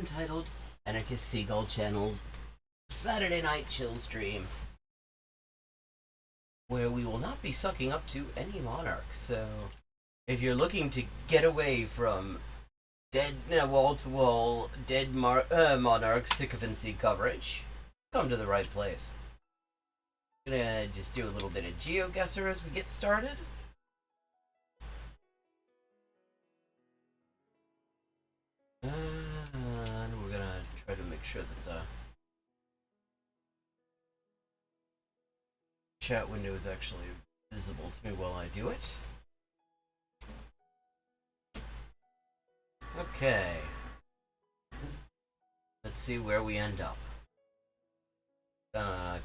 entitled Anarchist Seagull Channel's Saturday Night Chill Stream, where we will not be sucking up to any monarchs. So, if you're looking to get away from dead, wall-to-wall, dead monarch sycophancy coverage, come to the right place. I'm gonna just do a little bit of Geoguessr as we get started. And we're gonna try to make sure that the chat window is actually visible to me while I do it. Okay. Let's see where we end up.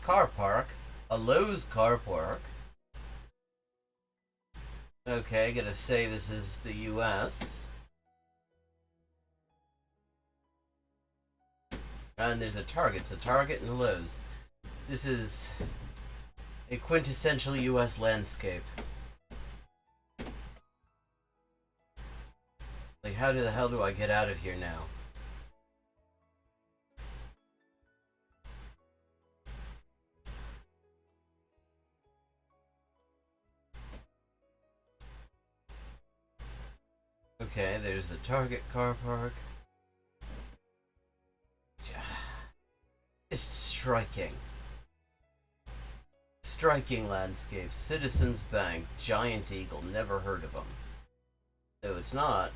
Car park. A Lowe's car park. Okay, gotta say this is the US. And there's a Target and a Lowe's. This is a quintessential US landscape. Like, how the hell do I get out of here now? Okay, there's the Target car park. Just striking. Striking landscapes. Citizens Bank, Giant Eagle, never heard of them. So it's not.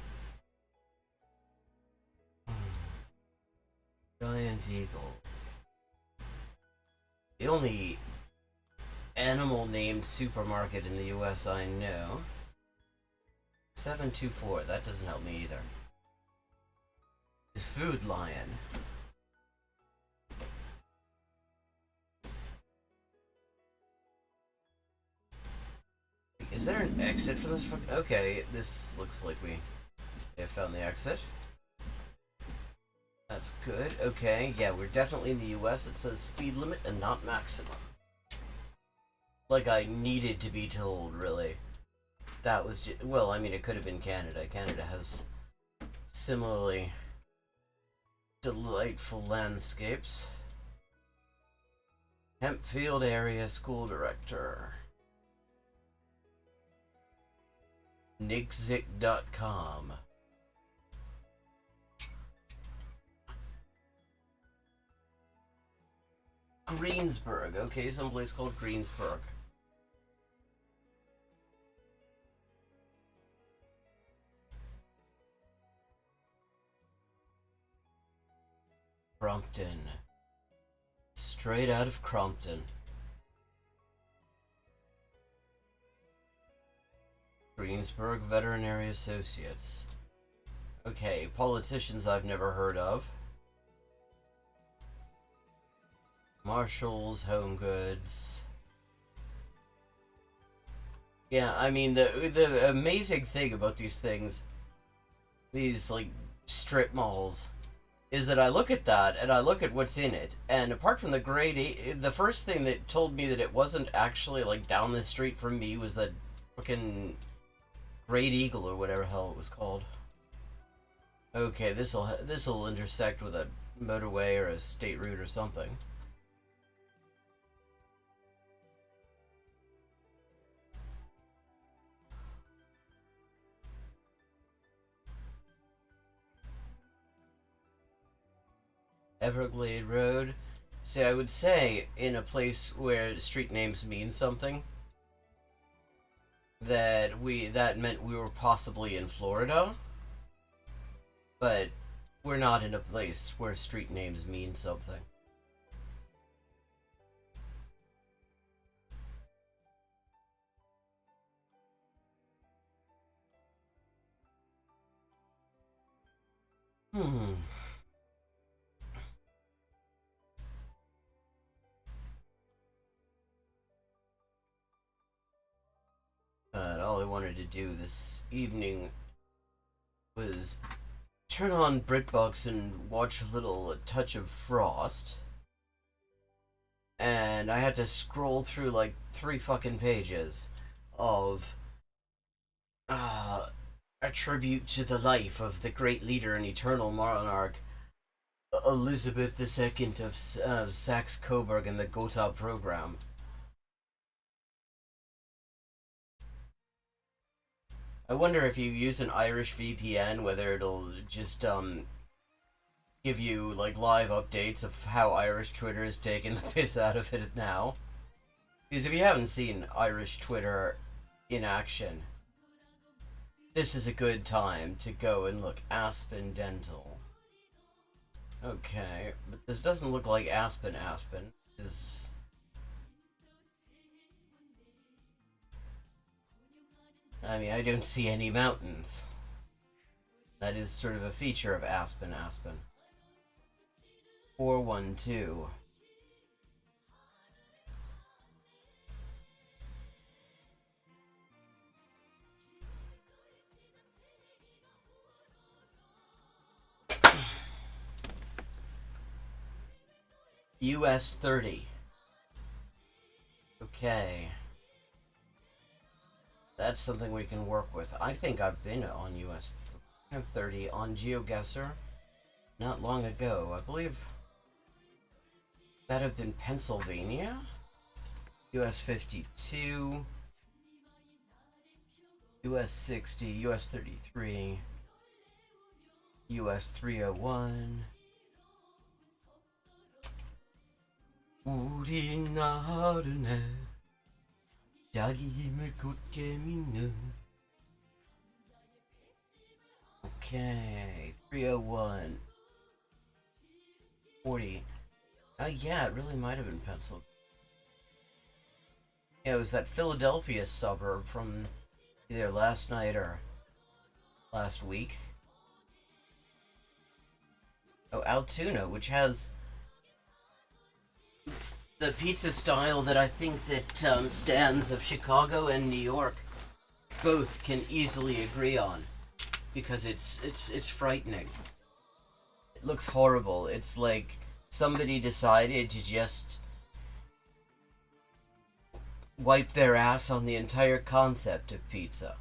Giant Eagle. The only animal named supermarket in the US I know. 724, that doesn't help me either. Is Food Lion. Is there an exit from this fucking... Okay, this looks like we have found the exit. That's good. Okay, yeah, we're definitely in the US. It says speed limit and not maximum. Like I needed to be told, really. That was just... Well, I mean, it could have been Canada. Canada has similarly delightful landscapes. Hempfield Area School Director. Nixzik.com. Greensburg. Okay, someplace called Greensburg. Crompton. Straight out of Crompton. Greensburg Veterinary Associates. Okay, politicians I've never heard of. Marshall's Home Goods. Yeah, I mean, the amazing thing about these things, these, like, strip malls, is that I look at that, and I look at what's in it, and apart from the the first thing that told me that it wasn't actually, like, down the street from me was that fucking Great Eagle, or whatever the hell it was called. Okay, this'll intersect with a motorway or a state route or something. Everglade Road. See, I would say in a place where street names mean something, that meant we were possibly in Florida, but we're not in a place where street names mean something. All I wanted to do this evening was turn on BritBox and watch a little Touch of Frost. And I had to scroll through like 3 fucking pages of a tribute to the life of the great leader and eternal monarch Elizabeth II of Saxe-Coburg and the Gotha program. I wonder if you use an Irish VPN, whether it'll just give you like live updates of how Irish Twitter is taking the piss out of it now. Because if you haven't seen Irish Twitter in action, this is a good time to go and look. Aspen Dental. Okay, but this doesn't look like Aspen. Is... I mean, I don't see any mountains. That is sort of a feature of Aspen. 412. US 30. Okay. That's something we can work with. I think I've been on US 30 on Geoguessr not long ago. I believe that have been Pennsylvania. US 52. US 60. US 33. US 301. 우리 나르네 자기임을 굳게 믿는. Okay, 301. 40. Yeah, it really might have been Pennsylvania. Yeah, it was that Philadelphia suburb from either last night or last week. Oh, Altoona, which has the pizza style that I think that stands of Chicago and New York both can easily agree on, because it's frightening. It looks horrible. It's like somebody decided to just wipe their ass on the entire concept of pizza.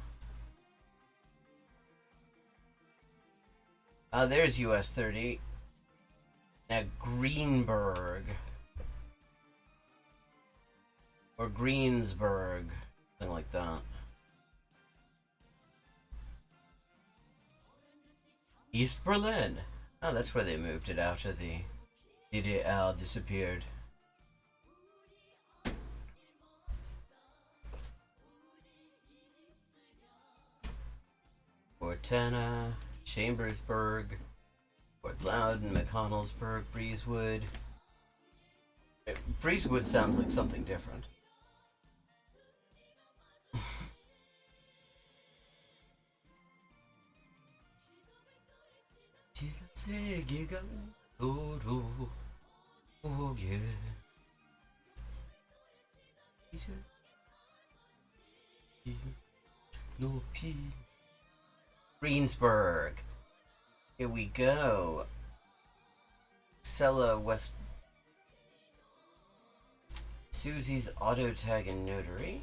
There's US 30. Now Greenberg. Or Greensburg. Something like that. East Berlin. Oh, that's where they moved it after the DDR disappeared. Cortana, Chambersburg, Fort Loudon, McConnellsburg, Breezewood. Breezewood sounds like something different. Greensburg. Here we go. Sella West. Susie's Auto Tag and Notary.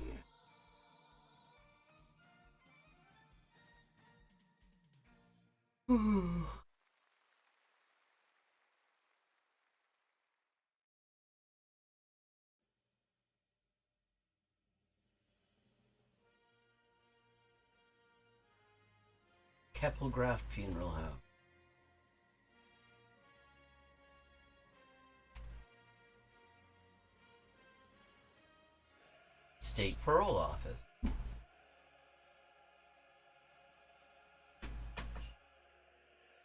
Keppelgraft Funeral Home. State Parole Office.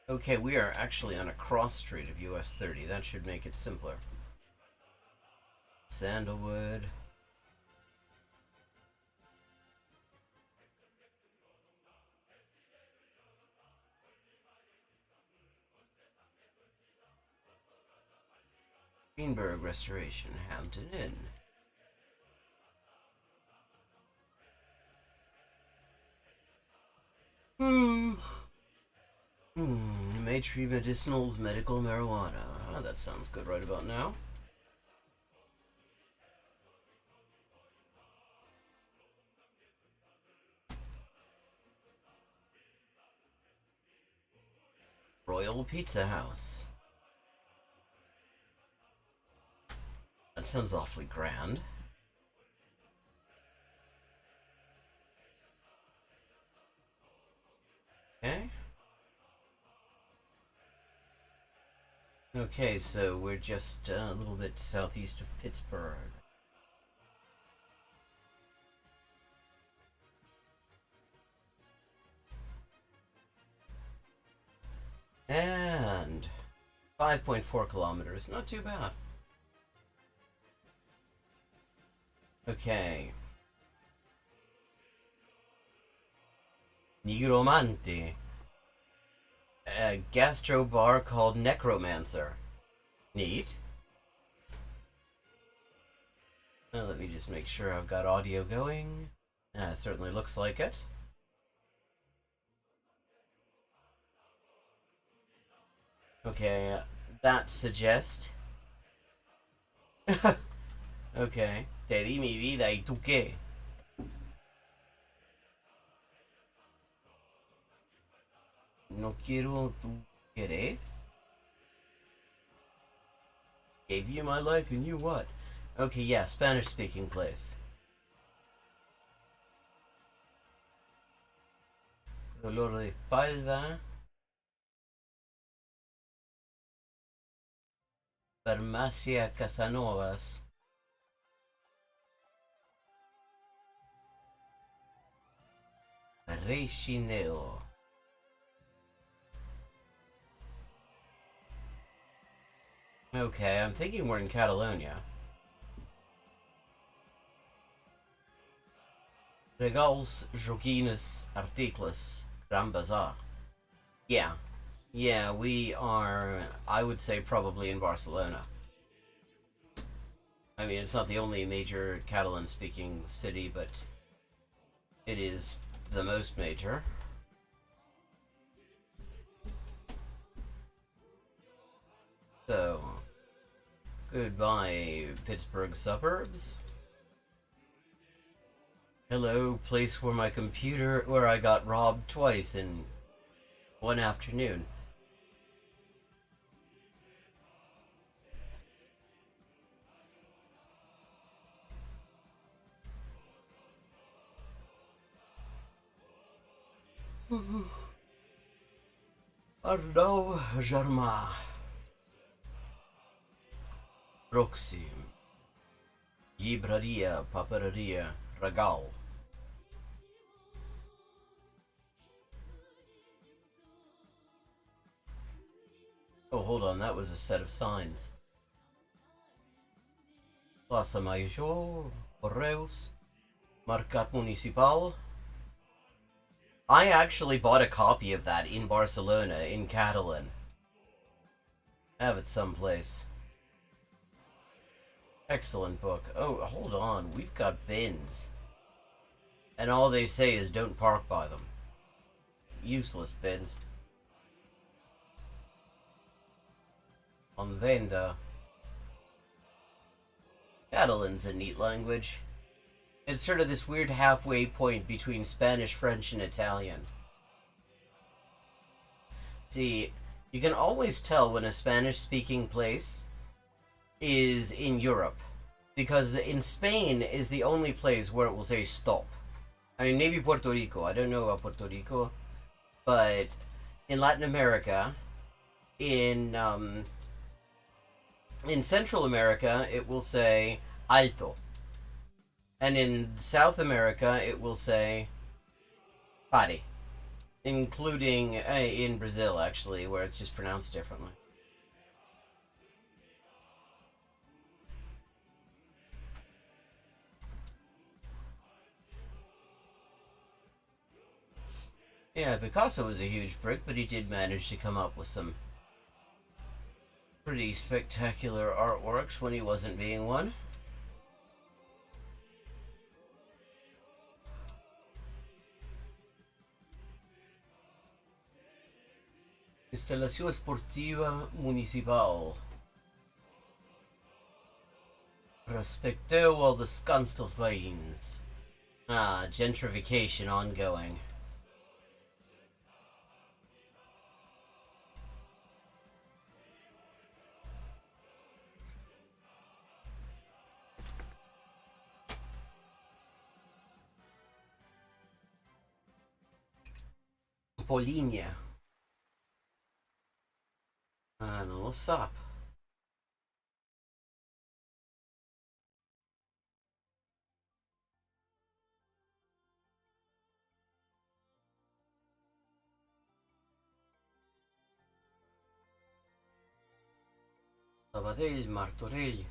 Okay, we are actually on a cross street of US 30. That should make it simpler. Sandalwood. Greenberg Restoration, Hampton Inn. Maytree Medicinals Medical Marijuana. Oh, that sounds good right about now. Royal Pizza House. that sounds awfully grand. Okay. Okay, so we're just a little bit southeast of Pittsburgh. And 5.4 kilometers, not too bad. Okay. Nigromante. A gastro bar called Necromancer. Neat. Well, let me just make sure I've got audio going. It certainly looks like it. Okay, that suggests... Okay. Te di mi vida y tú qué? No quiero tu querer? Gave you my life and you what? Okay, yeah, Spanish speaking place. Dolor de espalda. Farmacia Casanovas. Rechineo. Okay, I'm thinking we're in Catalonia. Regals, joguines, articles, Gran Bazaar. Yeah. Yeah, we are, I would say, probably in Barcelona. I mean, it's not the only major Catalan-speaking city, but it is the most major. So, goodbye, Pittsburgh suburbs. Hello, place where I got robbed twice in one afternoon. Arnaud Germain. Proxim. Libraria, paperaria, regal. Oh, hold on, that was a set of signs. Plaza Major, Correos, Mercat Municipal. I actually bought a copy of that in Barcelona, in Catalan. I have it someplace. Excellent book. Oh, hold on, we've got bins. And all they say is don't park by them. Useless bins. On venda. Catalan's a neat language. It's sort of this weird halfway point between Spanish, French, and Italian. See, you can always tell when a Spanish-speaking place is in Europe. Because in Spain is the only place where it will say stop. I mean, maybe Puerto Rico. I don't know about Puerto Rico. But in Latin America, in Central America, it will say alto. And in South America, it will say pare. Including in Brazil, actually, where it's just pronounced differently. Yeah, Picasso was a huge prick, but he did manage to come up with some pretty spectacular artworks when he wasn't being one. Instalação Esportiva Municipal. Respecteu ao descanso dos veïns. Ah, gentrification ongoing. Polinia. Non lo so. Sabadell, Martorell,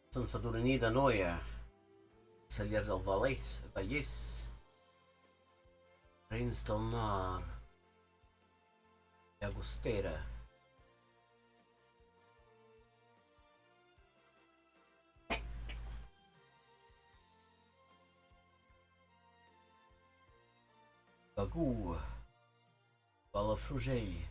Sant Sadurní d'Anoia, Celler del Vallès, Reins del Mar, Llagostera. Begur, Palafrugell.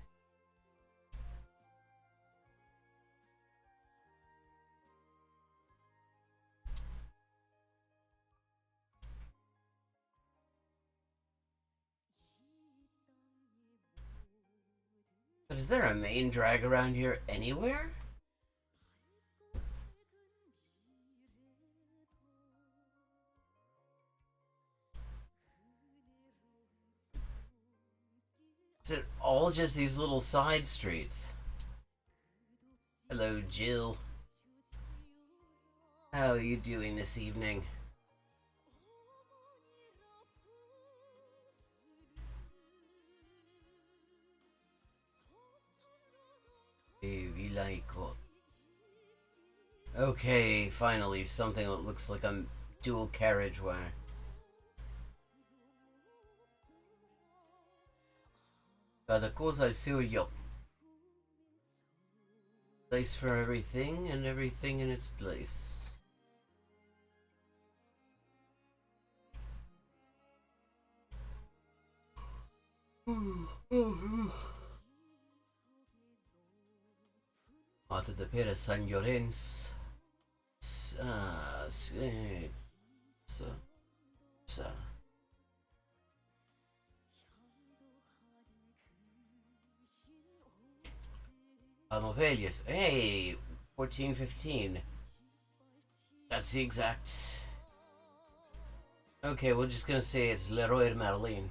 But is there a main drag around here anywhere? Is it all just these little side streets? Hello, Jill. How are you doing this evening? We like it. Okay, finally, something that looks like a dual carriageway. Cada cosa al seu lloc. Place for everything and everything in its place. Mata de Pere Sant Llorenç. Novellas. Hey, 1415. That's the exact. Okay, we're just gonna say it's Leroy Merlin.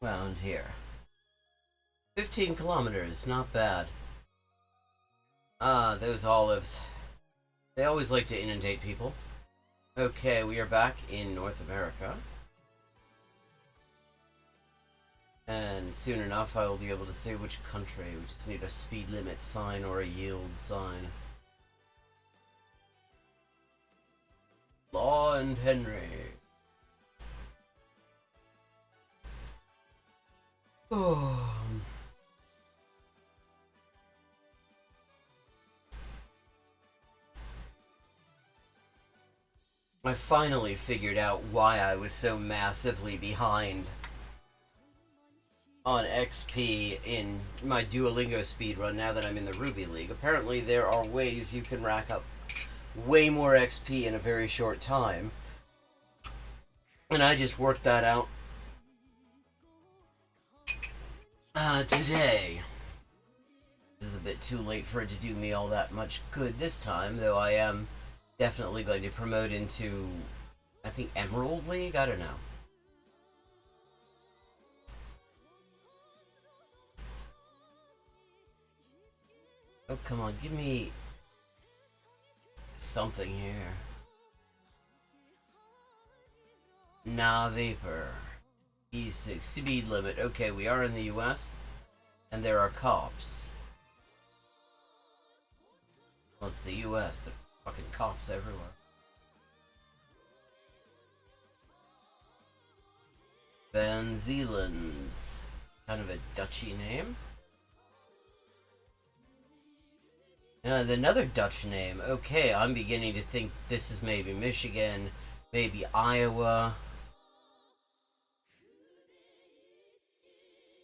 Around here. 15 kilometers, not bad. Ah, those olives. They always like to inundate people. Okay, we are back in North America. And soon enough I will be able to say which country. We just need a speed limit sign or a yield sign. Law and Henry. Oh. I finally figured out why I was so massively behind on XP in my Duolingo speedrun now that I'm in the Ruby League. Apparently there are ways you can rack up way more XP in a very short time. And I just worked that out today. This is a bit too late for it to do me all that much good this time, though I am definitely going to promote into, I think, Emerald League? I don't know. Oh, come on, give me something here. Nah, Vapor. E6, speed limit. Okay, we are in the US, and there are cops. Well, it's the US. There are fucking cops everywhere. Van Zeeland's kind of a Dutchy name. Another Dutch name. Okay, I'm beginning to think this is maybe Michigan, maybe Iowa.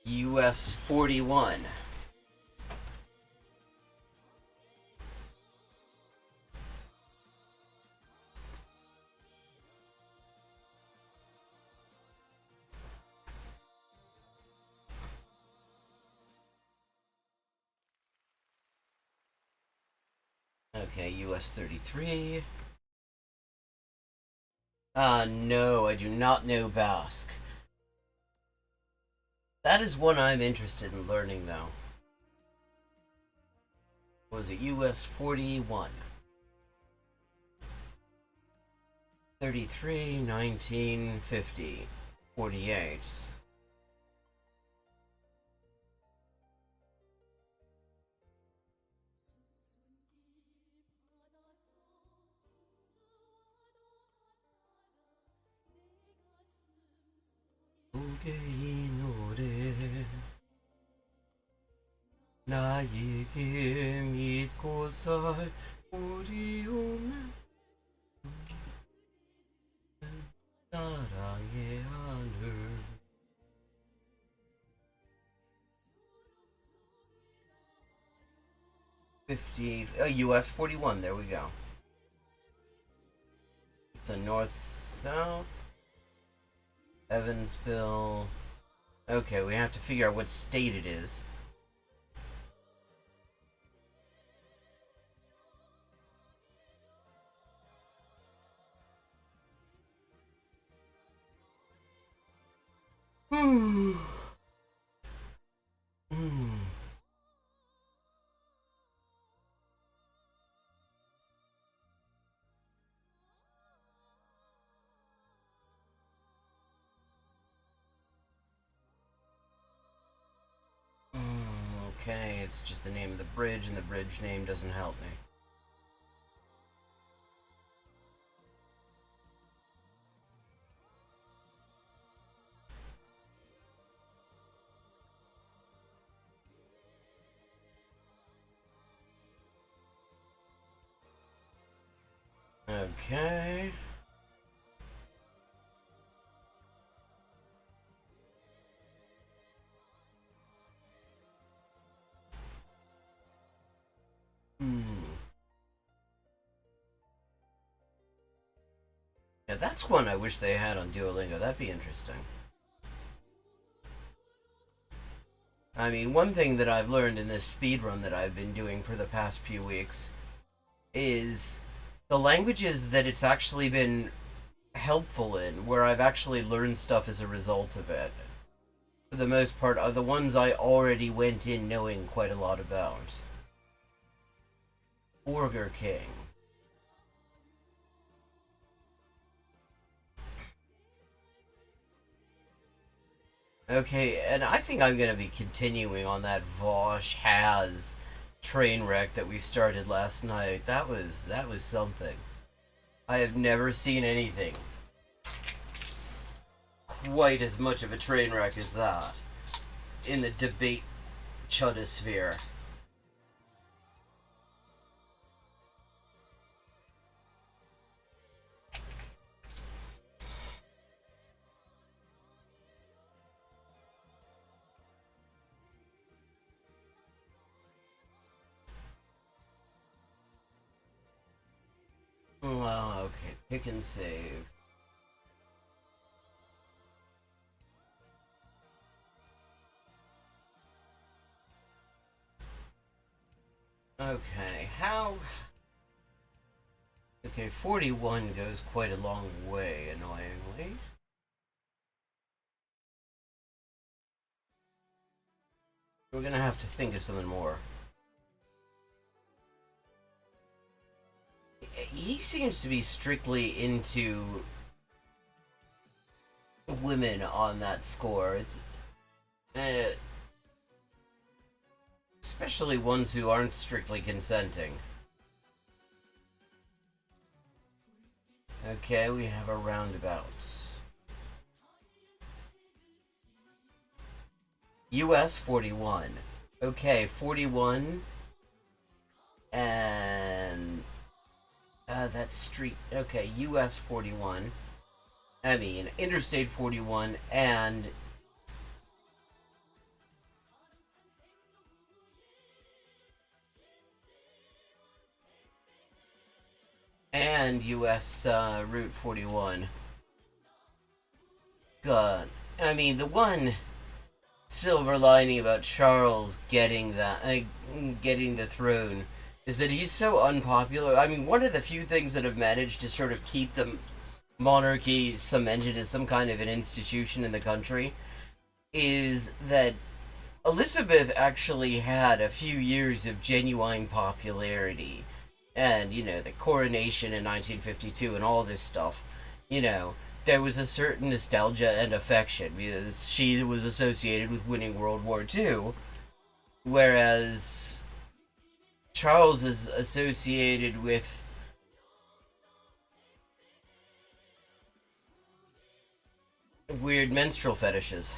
US 41. Okay, US 33. No, I do not know Basque. That is one I'm interested in learning, though. Was it US 41? 33, 19, 50, 48. 나에게 믿고 살 우리 오면 사랑의 하늘. 50, US 41, there we go. It's a north-south. Evansville. Okay, we have to figure out what state it is. Hmm. Okay, it's just the name of the bridge, and the bridge name doesn't help me. Okay. Yeah, that's one I wish they had on Duolingo. That'd be interesting. I mean, one thing that I've learned in this speed run that I've been doing for the past few weeks is the languages that it's actually been helpful in, where I've actually learned stuff as a result of it, for the most part, are the ones I already went in knowing quite a lot about. Burger King. Okay, and I think I'm going to be continuing on that Vosh has train wreck that we started last night. That was something. I have never seen anything quite as much of a train wreck as that in the debate chudosphere. Well, okay, pick and save. Okay, how... Okay, 41 goes quite a long way, annoyingly. We're gonna have to think of something more. He seems to be strictly into women on that score. It's... especially ones who aren't strictly consenting. Okay, we have a roundabout. US 41. Okay, 41. And... that street... Okay, US 41. I mean, Interstate 41 and... and US Route 41. God. I mean, the one silver lining about Charles getting that, getting the throne is that he's so unpopular. I mean, one of the few things that have managed to sort of keep the monarchy cemented as some kind of an institution in the country is that Elizabeth actually had a few years of genuine popularity. And, the coronation in 1952 and all this stuff, there was a certain nostalgia and affection because she was associated with winning World War II, whereas Charles is associated with weird menstrual fetishes.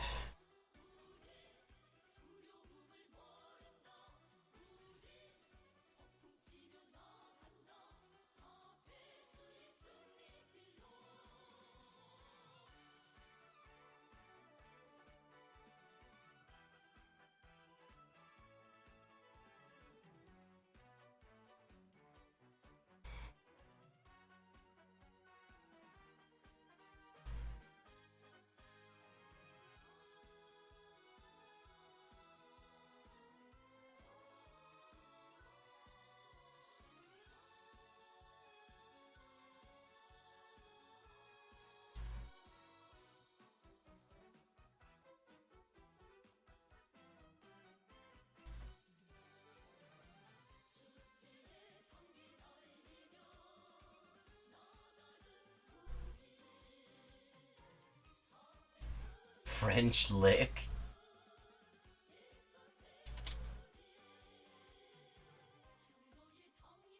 French lick.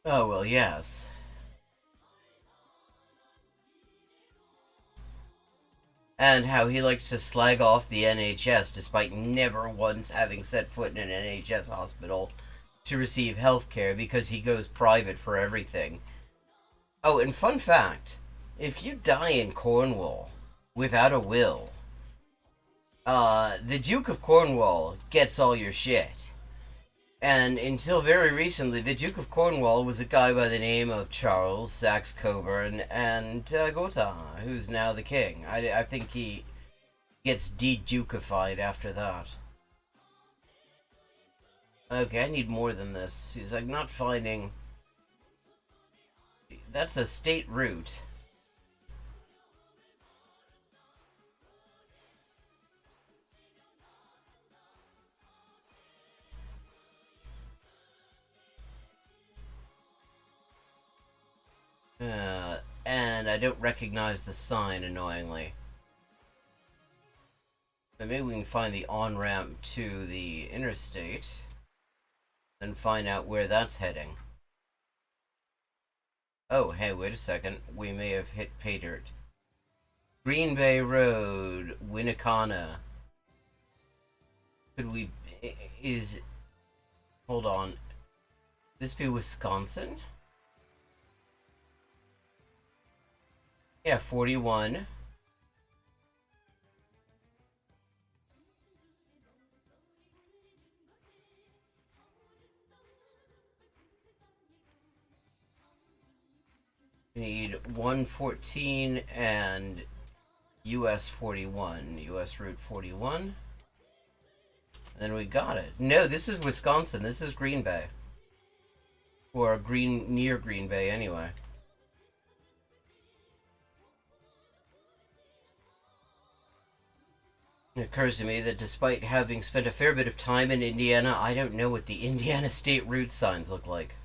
Oh, well, yes. And how he likes to slag off the NHS despite never once having set foot in an NHS hospital to receive health care because he goes private for everything. Oh, and fun fact, if you die in Cornwall without a will, the Duke of Cornwall gets all your shit. And until very recently, the Duke of Cornwall was a guy by the name of Charles Saxe Coburn and Gotha, who's now the king. I think he gets de-dukified after that. Okay, I need more than this. He's like not finding... That's a state route. And I don't recognize the sign, annoyingly. So maybe we can find the on-ramp to the interstate and find out where that's heading. Oh, hey, wait a second. We may have hit pay dirt. Green Bay Road, Winnacana. Could we... is... Hold on. This be Wisconsin? Yeah, 41. We need 114 and US 41. US Route 41. And then we got it. No, this is Wisconsin. This is Green Bay. Or near Green Bay, anyway. It occurs to me that despite having spent a fair bit of time in Indiana, I don't know what the Indiana state route signs look like.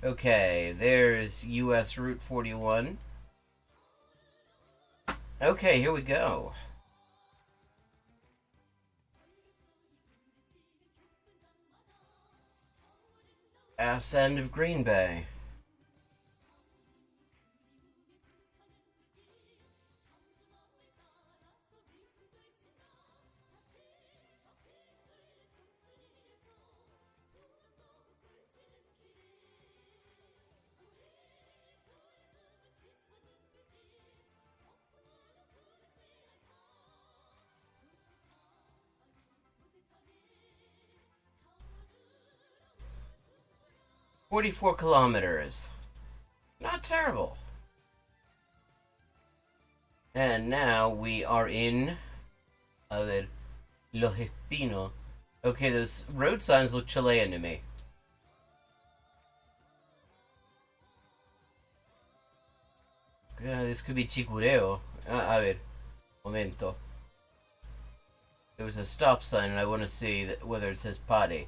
Okay, there's US Route 41. Okay, here we go. Ass end of Green Bay. "44 kilometers. Not terrible. And now we are in... A ver, Los Espinos. Okay, those road signs look Chilean to me. This could be Chicureo. A ver, momento. There was a stop sign and I want to see whether it says Pare.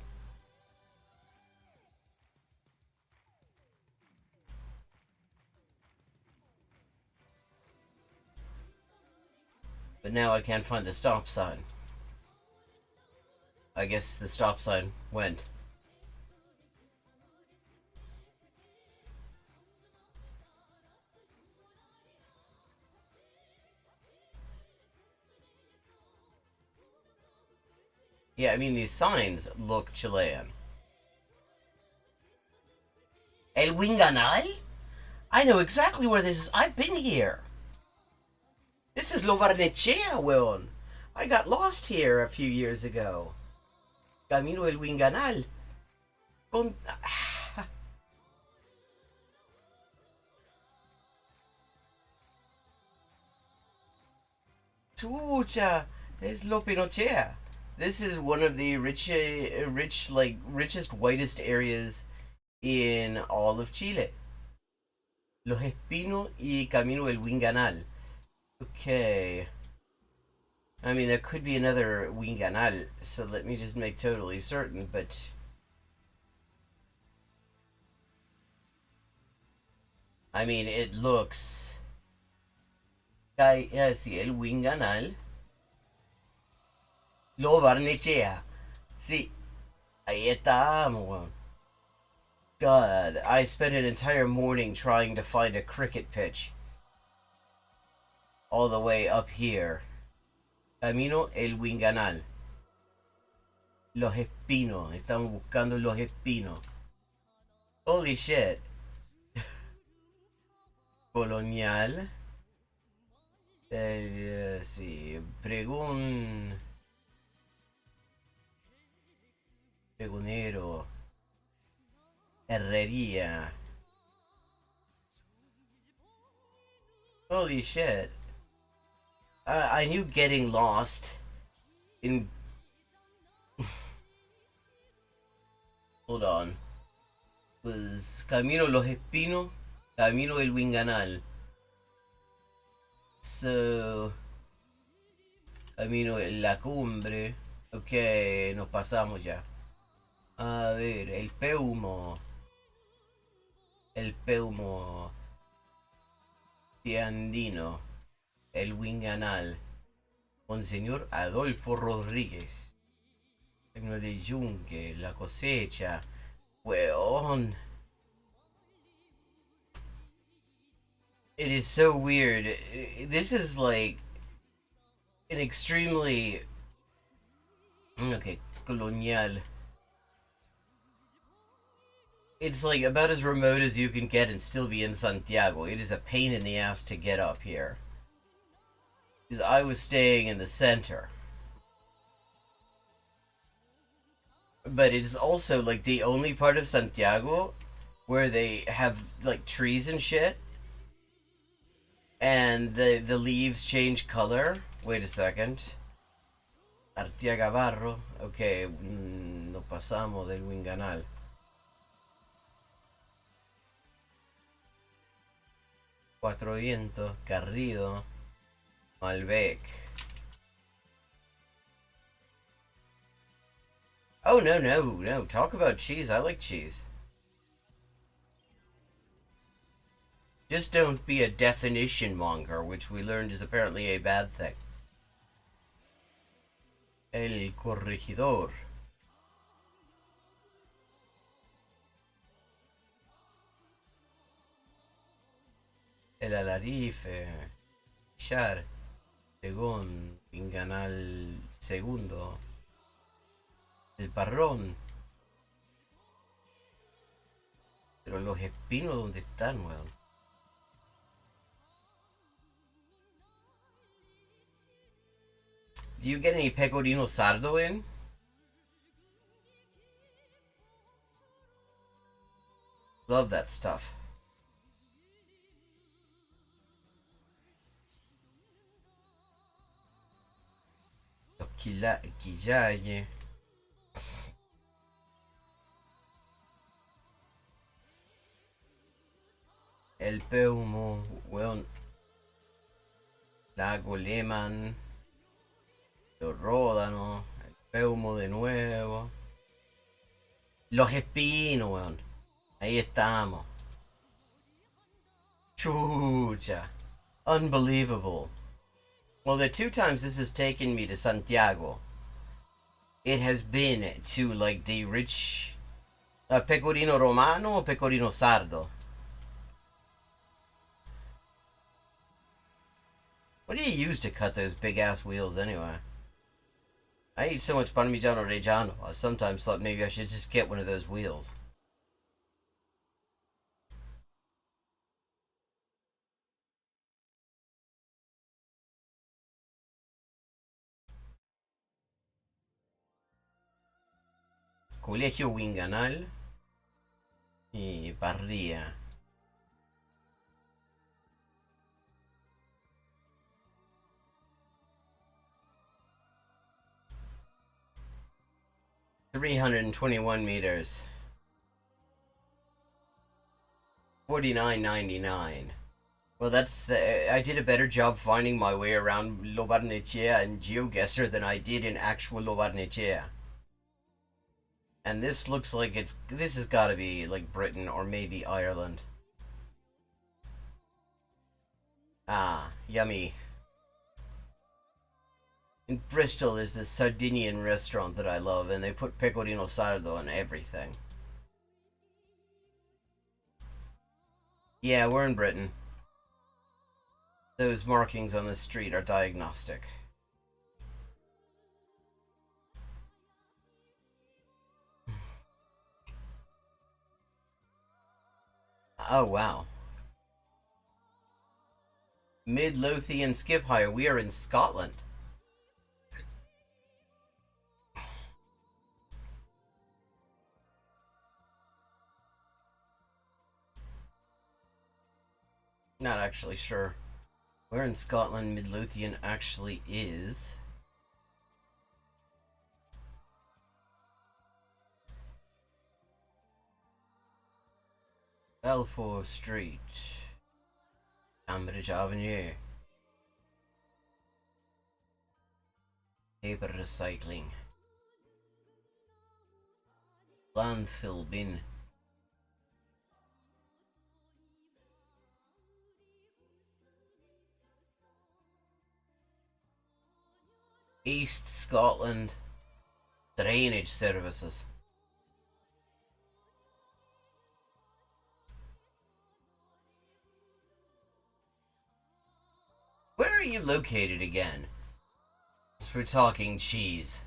But now I can't find the stop sign. I guess the stop sign went. Yeah, I mean, these signs look Chilean. El Winganal? I know exactly where this is. I've been here. This is Lo Barnechea, weón. I got lost here a few years ago. Camino el Winganal. Con... Chucha, es Lo Pinochea. This is one of the richest, whitest areas in all of Chile. Los Espinos y Camino el Winganal. Okay. I mean, there could be another Winganal, so let me just make totally certain, but... I mean, it looks... sí, el Winganal. Lo Barnechea. Sí. Ahí estamos, weón. God, I spent an entire morning trying to find a cricket pitch. All the way up here. Camino el Winganal. Los Espinos. Estamos buscando Los Espinos. Holy shit. Colonial. Sí. Pregonero. Herrería. Holy shit. I knew getting lost in... Hold on. Was Camino Los Espinos, Camino el Winganal. So... Camino la Cumbre. Ok, nos pasamos ya. A ver, el Peumo. El Peumo Piandino. El Winganal. Monseñor Adolfo Rodríguez. Signo de Yunque. La cosecha. Weón. It is so weird. This is like an extremely... Okay, colonial. It's like about as remote as you can get and still be in Santiago. It is a pain in the ass to get up here. Because I was staying in the center. But it's also like the only part of Santiago where they have like trees and shit. And the leaves change color. Wait a second. Artiaga Barro. Okay, nos pasamos del Winganal. Cuatro Vientos, Carrido, Malbec. Oh, no. Talk about cheese. I like cheese. Just don't be a definition monger, which we learned is apparently a bad thing. El Corregidor. El Alarife. Char. Según. Pinganal segundo. El Parrón. Pero los espinos, ¿dónde están, weón? Do you get any pecorino sardo in? Love that stuff. Quillaye. el Peumo, weón. Lago Lehmann. Los Ródanos. El Peumo de nuevo. Los Espinos, weón. Ahí estamos. Chucha. Unbelievable. Well, the 2 times this has taken me to Santiago, it has been to, like, the rich... Pecorino Romano or Pecorino Sardo? What do you use to cut those big-ass wheels, anyway? I eat so much Parmigiano Reggiano, I sometimes thought maybe I should just get one of those wheels. Colegio Winganal y Barría. $321. $49.99. Well, that's the. I did a better job finding my way around Lo Barnechea and Geoguessr than I did in actual Lo Barnechea. And this looks like it's. This has got to be like Britain or maybe Ireland. Ah, yummy. In Bristol, there's this Sardinian restaurant that I love, and they put pecorino sardo on everything. Yeah, we're in Britain. Those markings on the street are diagnostic. Oh, wow. Midlothian skip hire. We are in Scotland. Not actually sure where in Scotland Midlothian actually is. Balfour Street. Cambridge Avenue. Paper recycling. Landfill bin. East Scotland Drainage Services. Where are you located again? We're talking cheese.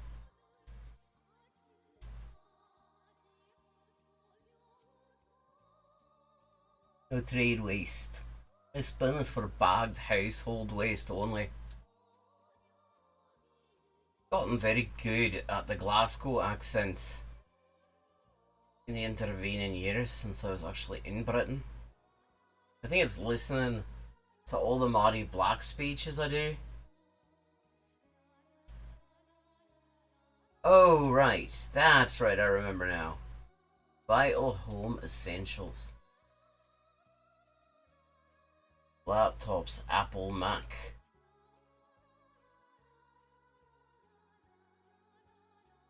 No trade waste. This bin is for bagged household waste only. Gotten very good at the Glasgow accent in the intervening years since I was actually in Britain. I think it's listening to all the Maudie Black speeches I do. Oh, right. That's right, I remember now. Vital Home Essentials. Laptops, Apple, Mac.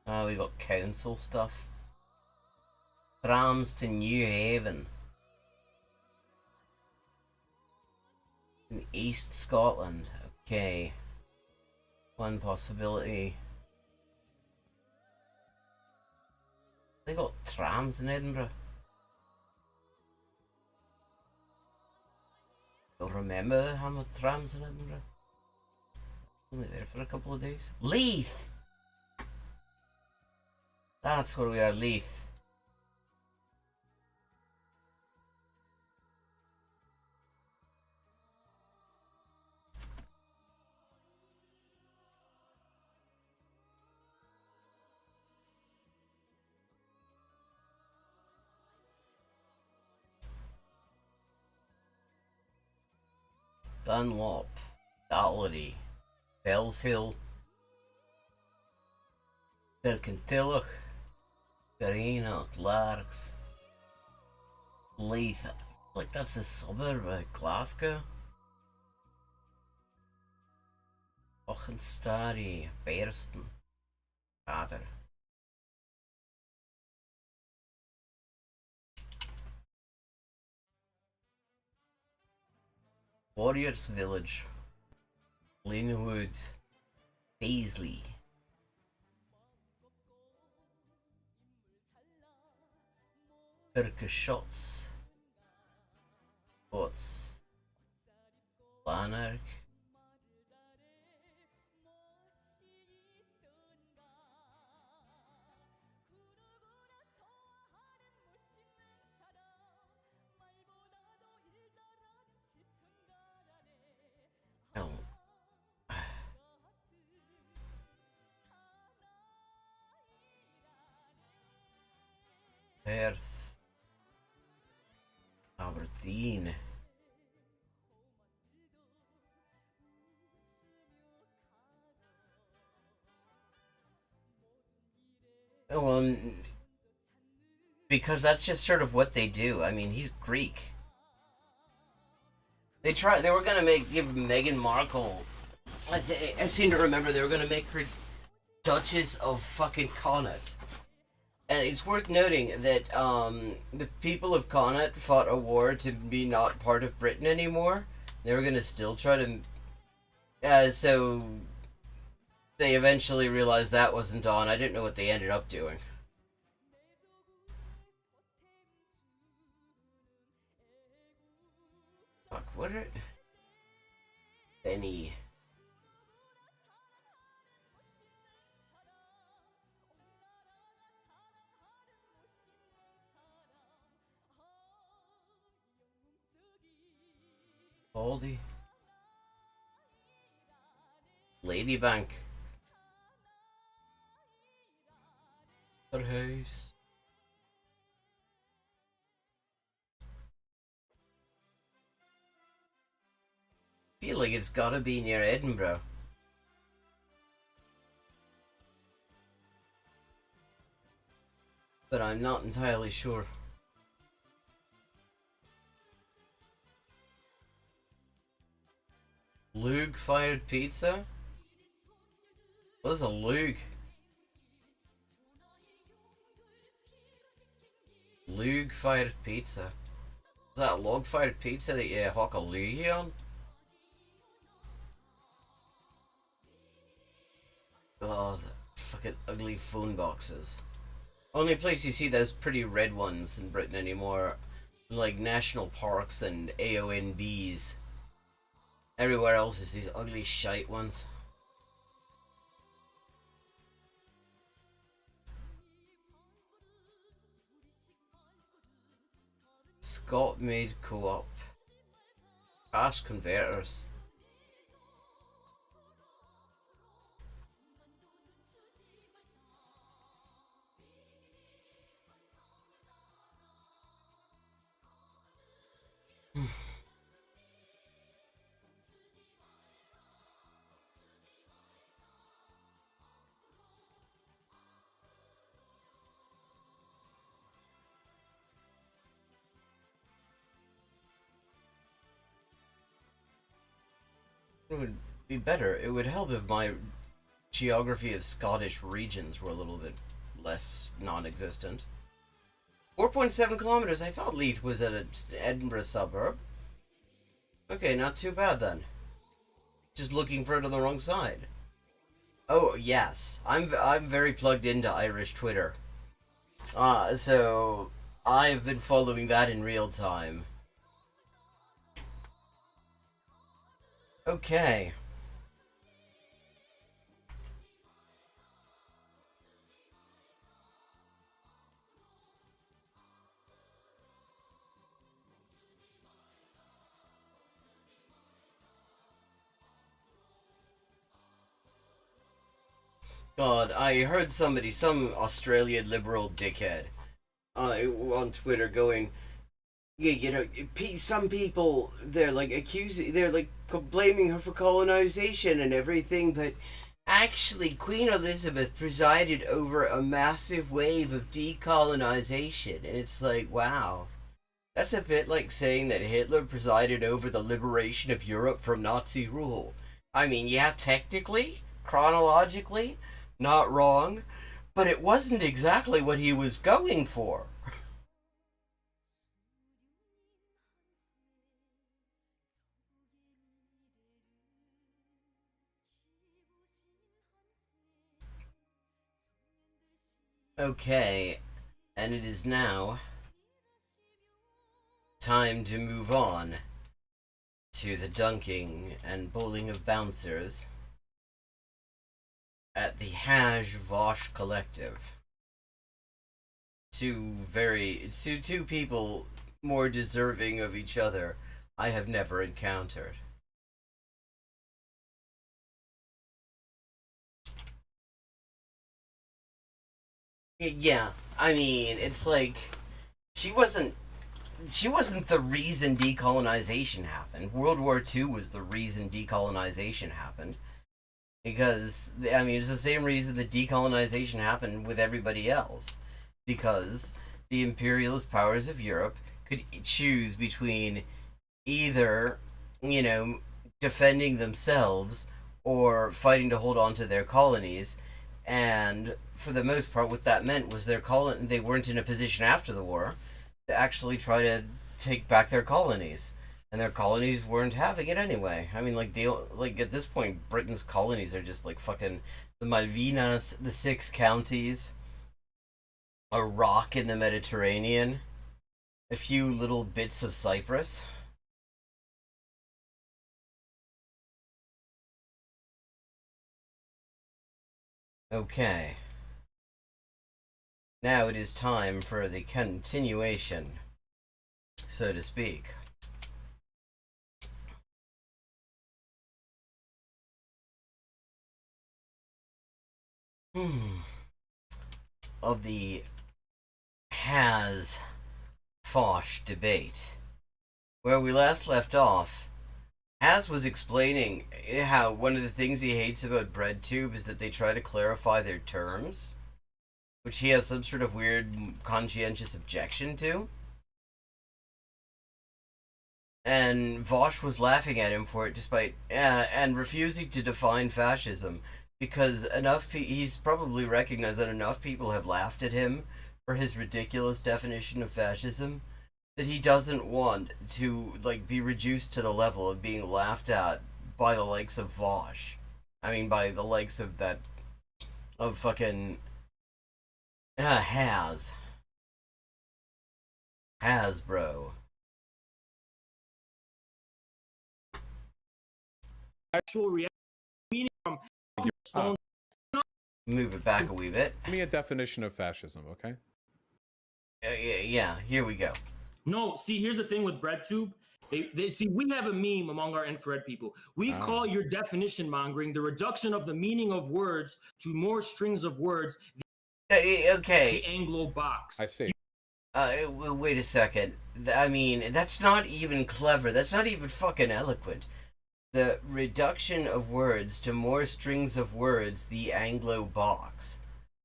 Oh, we got council stuff. Trams to New Haven. In East Scotland. Okay. One possibility. They got trams in Edinburgh. You'll remember the Hammer trams in Edinburgh. Only there for a couple of days. Leith! That's where we are, Leith. Dunlop, Dallery, Bellshill, Birkentilloch, Carina, Clarks, Leith. Like that's a suburb of Glasgow. Ochenstarry, Bearston, Father. Warriors Village, Linwood, Paisley. Perkeshots, Bots, Lanark. Hell. Perth, Aberdeen. Well, because that's just sort of what they do. I mean, he's Greek. They were gonna give Meghan Markle. I seem to remember they were gonna make her Duchess of fucking Connaught. And it's worth noting that the people of Connaught fought a war to be not part of Britain anymore. They were gonna still try to. So they eventually realized that wasn't on. I didn't know what they ended up doing. Fuck, what are... Benny. Baldy. Ladybank. Her house. I feel like it's gotta be near Edinburgh. But I'm not entirely sure. Lug fired pizza? What is a lug? Lug fired pizza. Is that a log fired pizza that you hock a loogie on? Oh, the fucking ugly phone boxes. Only place you see those pretty red ones in Britain anymore, like national parks and AONBs. Everywhere else is these ugly shite ones. Scott made co-op. Cash converters. It would be better. It would help if my geography of Scottish regions were a little bit less non-existent. 4.7 kilometers. I thought Leith was at an Edinburgh suburb. Okay, not too bad then. Just looking for it on the wrong side. Oh yes, I'm very plugged into Irish Twitter. So I've been following that in real time. Okay. God, I heard somebody, some Australian liberal dickhead, on Twitter going, yeah, you know, some people, they're like accusing, they're like blaming her for colonization and everything, but actually Queen Elizabeth presided over a massive wave of decolonization, and it's like, wow. That's a bit like saying that Hitler presided over the liberation of Europe from Nazi rule. I mean, yeah, technically, chronologically, not wrong, but it wasn't exactly what he was going for. Okay, and it is now time to move on to the dunking and bowling of bouncers at the Haj Vosh Collective. Two people more deserving of each other I have never encountered. Yeah, I mean, it's like she wasn't she wasn't the reason decolonization happened. World War II was the reason decolonization happened. Because, I mean, it's the same reason that decolonization happened with everybody else. Because the imperialist powers of Europe could choose between either, you know, defending themselves or fighting to hold on to their colonies. And for the most part, what that meant was they weren't in a position after the war to actually try to take back their colonies, and their colonies weren't having it anyway. I mean, like at this point, Britain's colonies are just like fucking the Malvinas, the six counties, a rock in the Mediterranean, a few little bits of Cyprus. Okay. Now it is time for the continuation, so to speak. Of the has Foch debate. Where we last left off, Has was explaining how one of the things he hates about BreadTube is that they try to clarify their terms, which he has some sort of weird conscientious objection to. And Vosh was laughing at him for it, despite and refusing to define fascism, because he's probably recognized that enough people have laughed at him for his ridiculous definition of fascism that he doesn't want to like be reduced to the level of being laughed at by the likes of Vosh. I mean, by the likes of that of fucking Hasbro. Actual reaction meaning from stone. Move it back a wee bit. Give me a definition of fascism, okay? Yeah, here we go. No, see, here's the thing with BreadTube. They see, we have a meme among our infrared people. We call your definition mongering the reduction of the meaning of words to more strings of words. Okay. The Anglo box. I see. Wait a second. I mean, that's not even clever. That's not even fucking eloquent. The reduction of words to more strings of words, the Anglo box.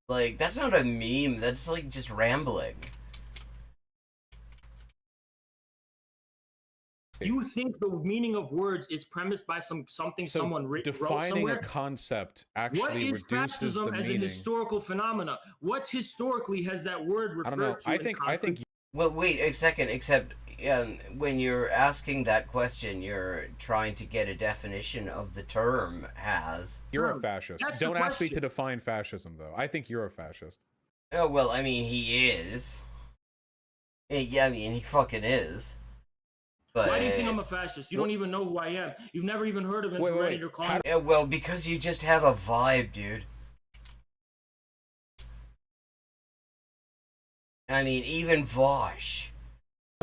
Like, that's not a meme. That's like just rambling. You think the meaning of words is premised by something So someone wrote defining somewhere? a concept What actually is reduces the fascism as a meaning. historical phenomena? What historically has that word I don't know. referred to? I think Well, wait a second. Except when you're asking that question, you're trying to get a definition of the term "has." you're a No, fascist. that's the Don't ask me to question. define fascism, though. I think you're a fascist. Oh well, I mean he is. Yeah, I mean he fucking is. But Why do you think I'm a fascist? You don't even know who I am. You've never even heard of infrared in your car. well, because you just have a vibe, dude. I mean, even Vosh.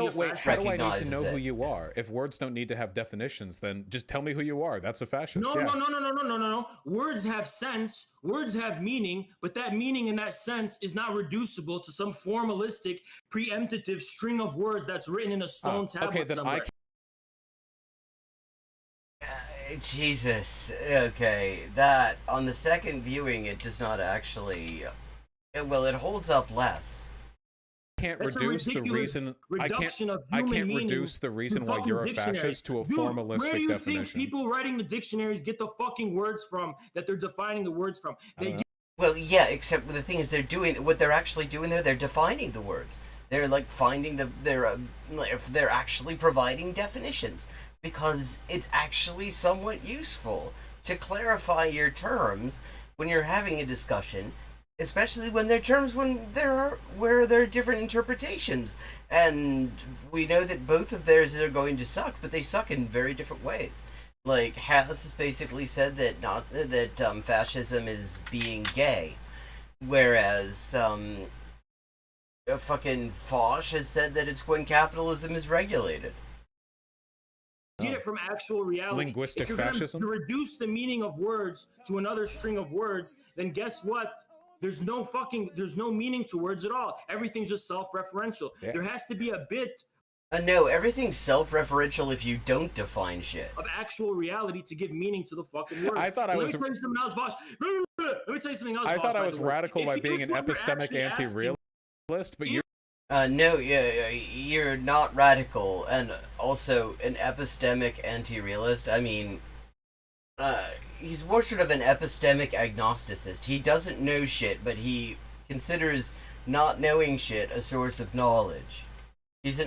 Oh, wait, how do I need to recognizes know who it. you are? If words don't need to have definitions, then just tell me who you are. That's a fascist. No, yeah. no. Words have sense. Words have meaning, but that meaning in that sense is not reducible to some formalistic, preemptive string of words that's written in a stone tablet Okay, then somewhere. Jesus. Okay, that on the second viewing, it does not actually. Well, it holds up less. can't That's a reduce the ridiculous reason reduction of I human can't meaning reduce the to reason why fucking you're a dictionary. fascist to a Dude, where do formalistic you definition. think people writing the dictionaries get the fucking words from that they're defining the words from? I don't know. Well, yeah, except the thing is, what they're actually doing there. They're defining the words. They're like finding if they're actually providing definitions, because it's actually somewhat useful to clarify your terms when you're having a discussion, especially when they're terms where there are different interpretations, and we know that both of theirs are going to suck, but they suck in very different ways. Like, Hess has basically said that fascism is being gay, whereas fucking Foch has said that it's when capitalism is regulated. Get it from actual reality. Linguistic if you're fascism? To reduce the meaning of words to another string of words, then guess what? There's no meaning to words at all. Everything's just self-referential. Yeah. There has to be a bit No, everything's self-referential if you don't define shit. of actual reality to give meaning to the fucking words. I thought I was. Let me tell you something else, Vosh. Let me tell you something else. I Vosh, thought I by was the way. radical If by you- being if an what you're epistemic actually asking- anti-realist, but you're. No, you're not radical, and also an epistemic anti-realist. I mean, he's more sort of an epistemic agnosticist. He doesn't know shit, but he considers not knowing shit a source of knowledge. He's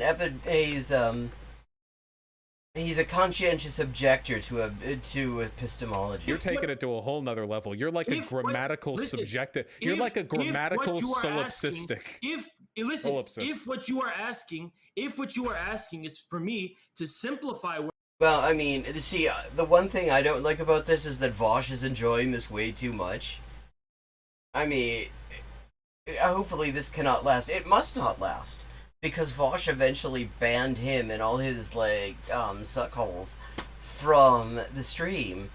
he's a conscientious objector to epistemology. You're taking it to a whole nother level. You're like a grammatical subjective. You're like a grammatical solipsistic. If what you are asking is for me to simplify. Well, I mean, see, the one thing I don't like about this is that Vosh is enjoying this way too much. I mean, hopefully this cannot last. It must not last, because Vosh eventually banned him and all his, suckholes from the stream.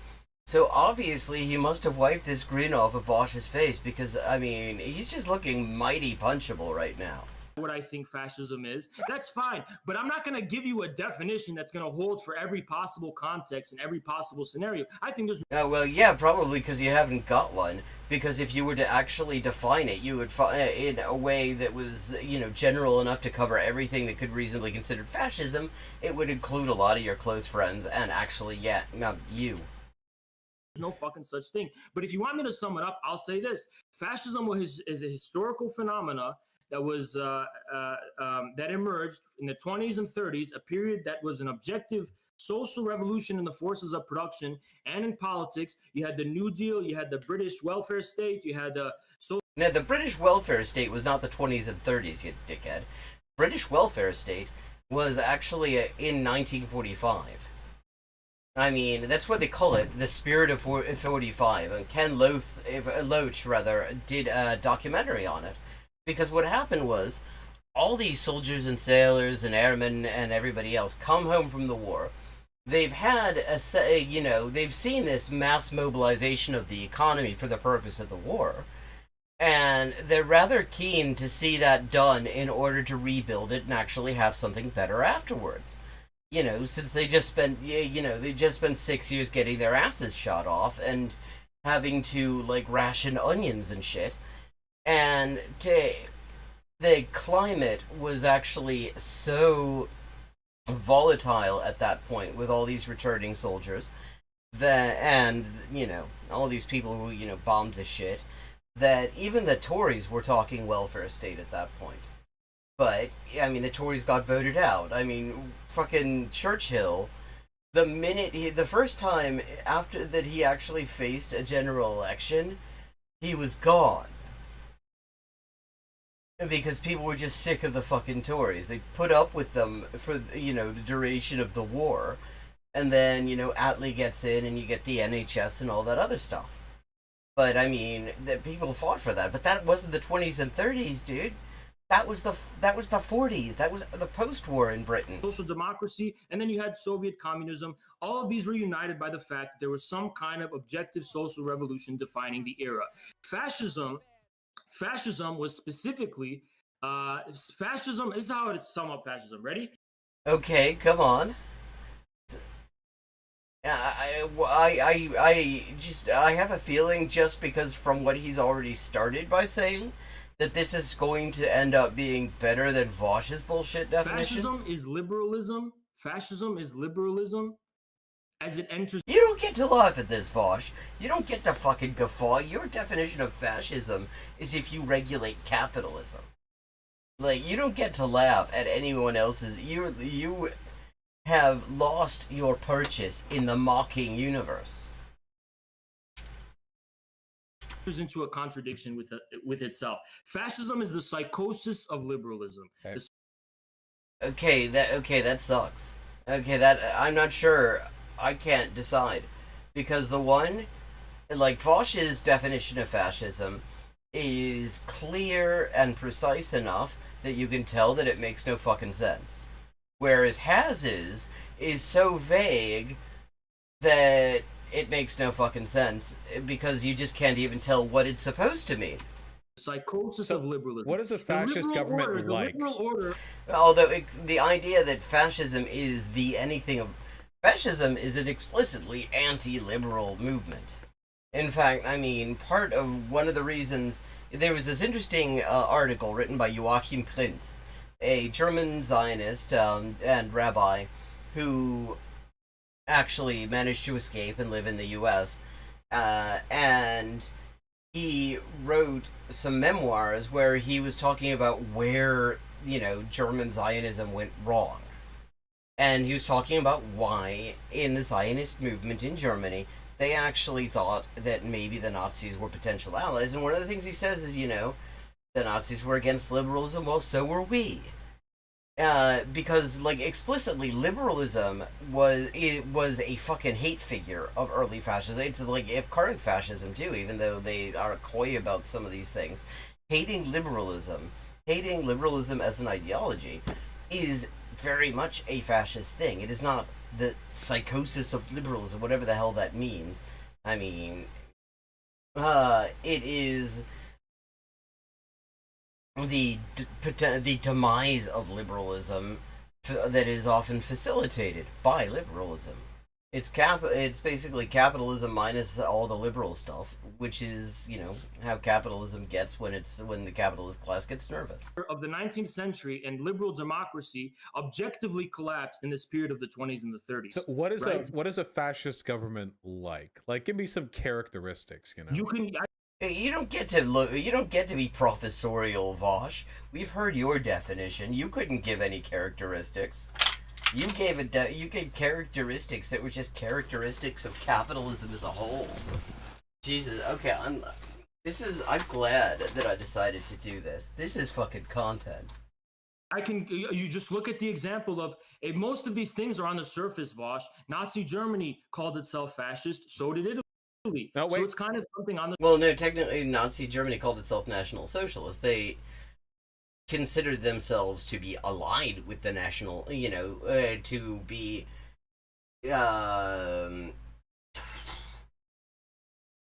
So obviously he must have wiped this grin off of Vosh's face, because, I mean, he's just looking mighty punchable right now. What I think fascism is, that's fine, but I'm not going to give you a definition that's going to hold for every possible context and every possible scenario. I think there's Well, yeah, probably because you haven't got one. Because if you were to actually define it, you would in a way that was, general enough to cover everything that could reasonably be considered fascism. It would include a lot of your close friends, and actually, yeah, not you. There's no fucking such thing. But if you want me to sum it up, I'll say this: fascism is a historical phenomena that was that emerged in the 20s and 30s, a period that was an objective social revolution in the forces of production and in politics. You had the New Deal, you had the British welfare state, you had the Now, the British welfare state was not the 20s and 30s, you dickhead. British welfare state was actually in 1945. I mean, that's what they call it, the spirit of 45. And Ken Loach did a documentary on it. Because what happened was, all these soldiers and sailors and airmen and everybody else come home from the war. They've had they've seen this mass mobilization of the economy for the purpose of the war. And they're rather keen to see that done in order to rebuild it and actually have something better afterwards. Since they just spent 6 years getting their asses shot off and having to, ration onions and shit. And the climate was actually so volatile at that point with all these returning soldiers and all these people who bombed the shit, that even the Tories were talking welfare state at that point. But I mean, the Tories got voted out. I mean, fucking Churchill, the first time after that he actually faced a general election, he was gone. Because people were just sick of the fucking Tories. They put up with them for, the duration of the war. And then, Attlee gets in and you get the NHS and all that other stuff. But, I mean, people fought for that. But that wasn't the 20s and 30s, dude. That was the 40s. That was the post-war in Britain. Social democracy, and then you had Soviet communism. All of these were united by the fact that there was some kind of objective social revolution defining the era. Fascism was specifically fascism. This is how I sum up fascism. Ready? Okay, come on. I have a feeling, just because from what he's already started by saying, that this is going to end up being better than Vosh's bullshit definition? Fascism is liberalism. Fascism is liberalism as it enters. You don't get to laugh at this, Vosh. You don't get to fucking guffaw. Your definition of fascism is if you regulate capitalism. Like, you don't get to laugh at anyone else's. You have lost your purchase in the mocking universe. Into a contradiction with itself. Fascism is the psychosis of liberalism. Okay, that sucks. Okay, that I'm not sure. I can't decide because the one, like Vosh's definition of fascism, is clear and precise enough that you can tell that it makes no fucking sense. Whereas Haz's is so vague that it makes no fucking sense because you just can't even tell what it's supposed to mean. Psychosis of liberalism. What is a fascist government like? The liberal order. Although the idea that fascism is the anything of... Fascism is an explicitly anti-liberal movement. In fact, I mean, part of one of the reasons... There was this interesting article written by Joachim Prinz, a German Zionist and rabbi who actually managed to escape and live in the U.S. And he wrote some memoirs where he was talking about where, German Zionism went wrong. And he was talking about why, in the Zionist movement in Germany, they actually thought that maybe the Nazis were potential allies. And one of the things he says is, the Nazis were against liberalism, well, so were we. Because, explicitly, liberalism was a fucking hate figure of early fascism. It's like, if current fascism, too, even though they are coy about some of these things, hating liberalism as an ideology, is very much a fascist thing. It is not the psychosis of liberalism, whatever the hell that means. I mean, it is the demise of liberalism that is often facilitated by liberalism. It's basically capitalism minus all the liberal stuff, which is, how capitalism gets when the capitalist class gets nervous. Of the 19th century and liberal democracy objectively collapsed in this period of the 20s and the 30s. So what is a fascist government like? Like, give me some characteristics, You don't get to be professorial, Vosh. We've heard your definition. You couldn't give any characteristics. You gave characteristics that were just characteristics of capitalism as a whole. Jesus. Okay, I'm glad that I decided to do this. This is fucking content. You just look at the example of most of these things are on the surface, Vosh. Nazi Germany called itself fascist, so did Italy. No, so it's kind of something on the... Well, no, technically Nazi Germany called itself National Socialist. They considered themselves to be allied with the national, to be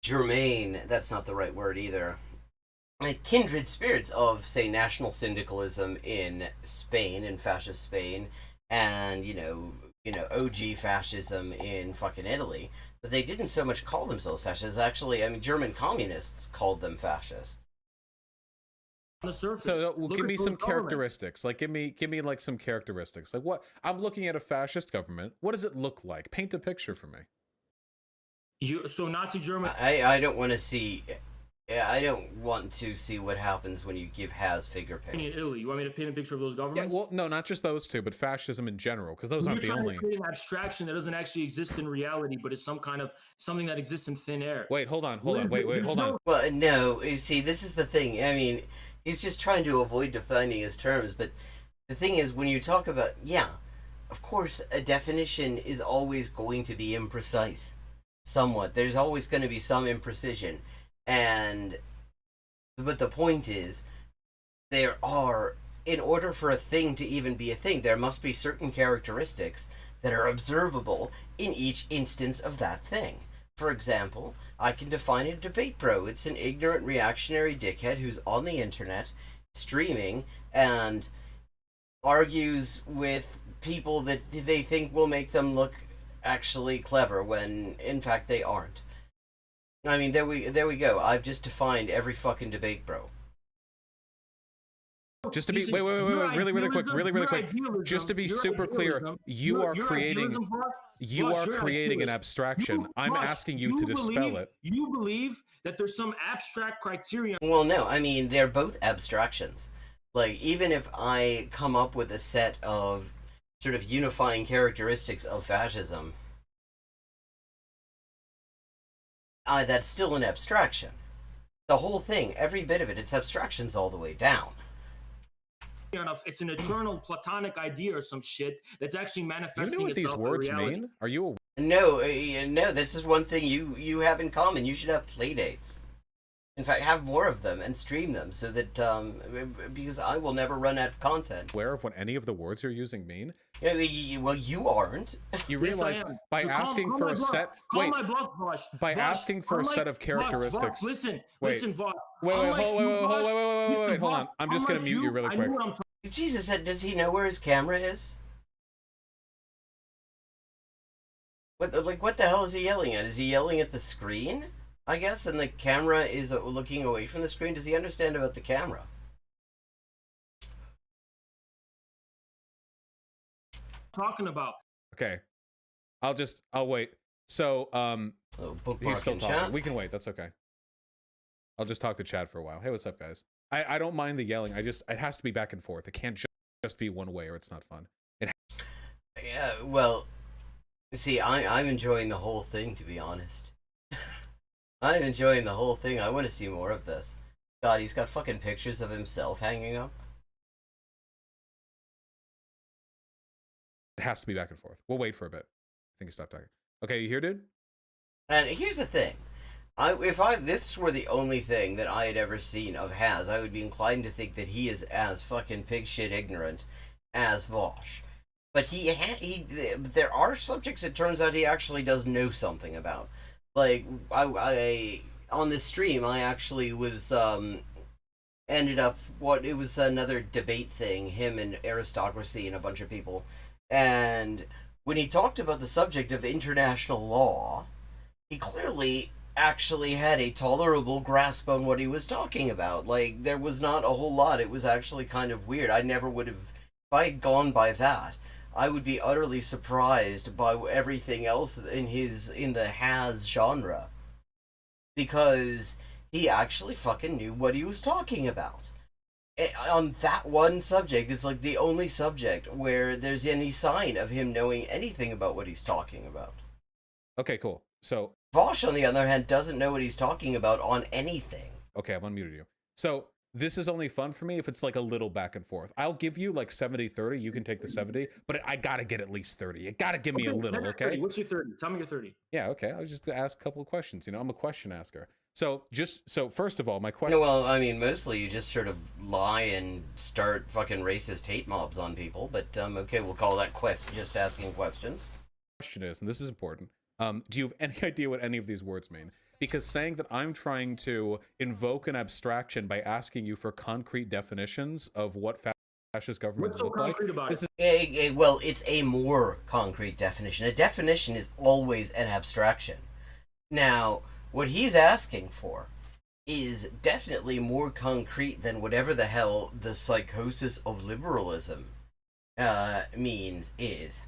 germane, that's not the right word either, like kindred spirits of, say, national syndicalism in Spain, in fascist Spain, and OG fascism in fucking Italy, but they didn't so much call themselves fascists. Actually, German communists called them fascists. On the surface. So give me some characteristics. Like give me like some characteristics. Like, what I'm looking at a fascist government. What does it look like? Paint a picture for me. So Nazi Germany. I don't want to see. Yeah, I don't want to see what happens when you give Haz figure paint. Italy. You want me to paint a picture of those governments? Yeah, well, no, not just those two, but fascism in general, because those aren't the only. You're trying to create an abstraction that doesn't actually exist in reality, but is something that exists in thin air. Wait, hold on. Hold on. Well, no, you see, this is the thing. I mean, he's just trying to avoid defining his terms, but the thing is, when you talk about, of course, a definition is always going to be imprecise. Somewhat. There's always going to be some imprecision. But the point is, in order for a thing to even be a thing, there must be certain characteristics that are observable in each instance of that thing. For example, I can define a debate bro. It's an ignorant reactionary dickhead who's on the internet, streaming, and argues with people that they think will make them look actually clever when, in fact, they aren't. I mean, there we go. I've just defined every fucking debate bro. just to be listen, wait, really quick, your really quick, idealism- just to be your super clear, idealism- you are your creating idealism, Vosh, you Vosh, are you're creating an idealist. abstraction. I'm Vosh, asking you to dispel it. You believe that there's some abstract criterion. Well, no, I mean, they're both abstractions. Like, even if I come up with a set of sort of unifying characteristics of fascism, that's still an abstraction. The whole thing, every bit of it, it's abstractions all the way down. It's an eternal platonic idea or some shit that's actually manifesting itself. You know what these words in reality. mean? Are you aware? No, no, this is one thing you have in common. You should have playdates. In fact, have more of them and stream them so that, because I will never run out of content. Aware of what any of the words you're using mean? Well, you aren't. You realize by asking for a set. Wait, my bluff, Vosh. by Vosh, asking for a set of characteristics. Vosh, listen, Wait. Vosh. Wait, hold on. I'm just gonna mute you really quick. Jesus, does he know where his camera is? What the hell is he yelling at? Is he yelling at the screen? I guess, and the camera is looking away from the screen. Does he understand about the camera? Talking about. Okay, I'll wait. So, he's still talking. Chat? We can wait. That's okay. I'll just talk to Chad for a while. Hey, what's up, guys? I don't mind the yelling. It has to be back and forth. It can't just be one way, or it's not fun. Yeah, well, see, I'm enjoying the whole thing, to be honest. I'm enjoying the whole thing. I want to see more of this. God, he's got fucking pictures of himself hanging up. It has to be back and forth. We'll wait for a bit. I think he stopped talking. Okay, you here, dude? And here's the thing. If this were the only thing that I had ever seen of Haz, I would be inclined to think that he is as fucking pig shit ignorant as Vosh. But there are subjects it turns out he actually does know something about. Like, I on this stream, I actually was, ended up, it was another debate thing, him and aristocracy and a bunch of people. And when he talked about the subject of international law, he clearly actually had a tolerable grasp on what he was talking about. Like, there was not a whole lot. It was actually kind of weird. I never would have, if I had gone by that, I would be utterly surprised by everything else in the Haz genre. Because he actually fucking knew what he was talking about. On that one subject, it's like the only subject where there's any sign of him knowing anything about what he's talking about. Okay, cool. So Vosh, on the other hand, doesn't know what he's talking about on anything. Okay, I've unmuted you. So this is only fun for me if it's like a little back and forth. I'll give you like 70-30. You can take the 70, but I gotta get at least 30. You gotta give me a little, okay? 30. What's your 30? Tell me your 30. Yeah, okay. I was just gonna ask a couple of questions. You know, I'm a question asker. So first of all, my question. No, well, I mean, mostly you just sort of lie and start fucking racist hate mobs on people. But okay, we'll call that just asking questions. Question is, and this is important. Do you have any idea what any of these words mean? Because saying that I'm trying to invoke an abstraction by asking you for concrete definitions of what fascist governments look like. This is well, it's a more concrete definition. A definition is always an abstraction. Now, what he's asking for is definitely more concrete than whatever the hell the psychosis of liberalism is.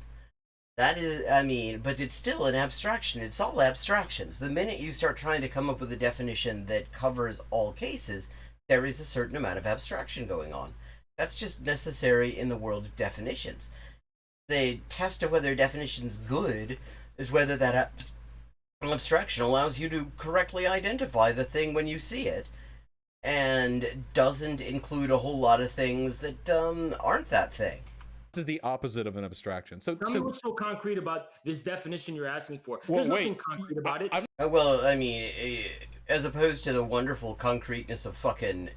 That is, I mean, but it's still an abstraction. It's all abstractions. The minute you start trying to come up with a definition that covers all cases, there is a certain amount of abstraction going on. That's just necessary in the world of definitions. The test of whether a definition's good is whether that abstraction allows you to correctly identify the thing when you see it, and doesn't include a whole lot of things that aren't that thing. This is the opposite of an abstraction. So tell me what's so concrete about this definition you're asking for. Well, There's nothing concrete about it. Well, I mean, as opposed to the wonderful concreteness of fucking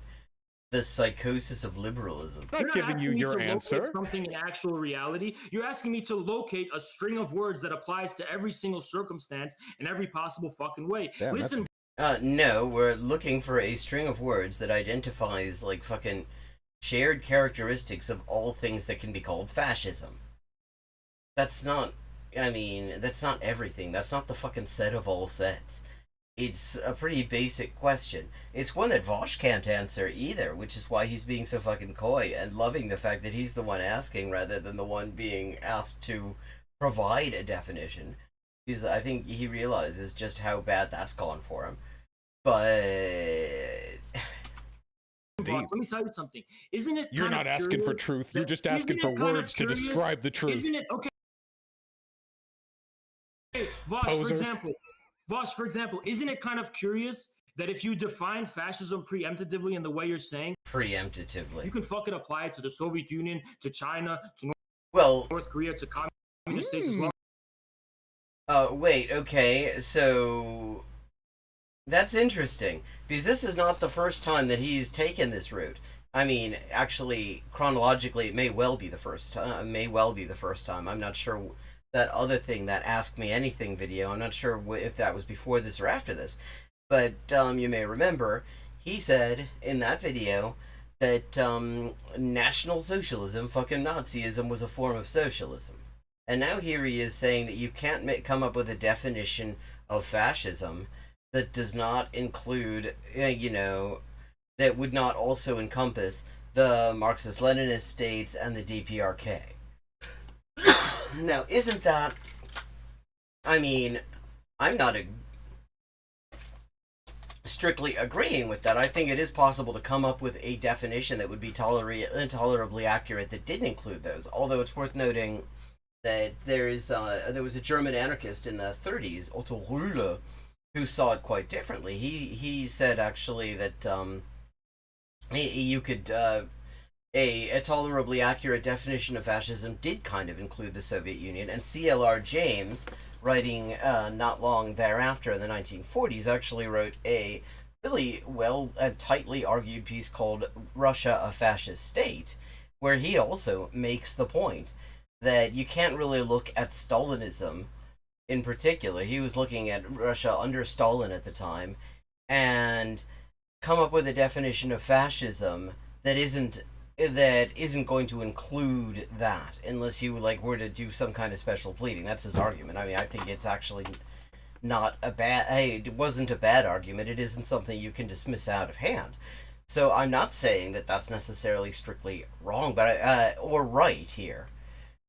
the psychosis of liberalism. I'm not giving you your answer. Something in actual reality. You're asking me to locate a string of words that applies to every single circumstance in every possible fucking way. Damn, listen. No, we're looking for a string of words that identifies like fucking shared characteristics of all things that can be called fascism. That's not, I mean, that's not everything. That's not the fucking set of all sets. it's a pretty basic question. It's one that Vosh can't answer either, which is why he's being so fucking coy and loving the fact that he's the one asking rather than the one being asked to provide a definition. Because I think he realizes just how bad that's gone for him. But Boss, let me tell you something. Isn't it? You're not asking for truth. You're just asking for words to describe the truth. Isn't it okay? Vosh, for example, isn't it kind of curious that if you define fascism preemptively in the way you're saying, preemptively, you can fucking apply it to the Soviet Union, to China, to North Korea, to communist states as well? Wait, okay, so that's interesting, because this is not the first time that he's taken this route. I mean, actually, chronologically, it may well be the first time. I'm not sure that other thing, that Ask Me Anything video, I'm not sure if that was before this or after this. But you may remember, he said in that video that National Socialism, fucking Nazism, was a form of socialism. And now here he is saying that you can't come up with a definition of fascism that does not include, that would not also encompass the Marxist-Leninist states and the DPRK. Now, isn't that... I mean, I'm not strictly agreeing with that. I think it is possible to come up with a definition that would be tolerably accurate that didn't include those. Although it's worth noting that there was a German anarchist in the 30s, Otto Rühle, who saw it quite differently. He said actually that you could a tolerably accurate definition of fascism did kind of include the Soviet Union, and C.L.R. James, writing not long thereafter in the 1940s, actually wrote a really tightly argued piece called Russia, a Fascist State, where he also makes the point that you can't really look at Stalinism in particular. He was looking at Russia under Stalin at the time, and come up with a definition of fascism that isn't going to include that, unless you were to do some kind of special pleading. That's his argument. I mean, I think it's actually not a bad... Hey, it wasn't a bad argument. It isn't something you can dismiss out of hand. So I'm not saying that that's necessarily strictly wrong, but or right here.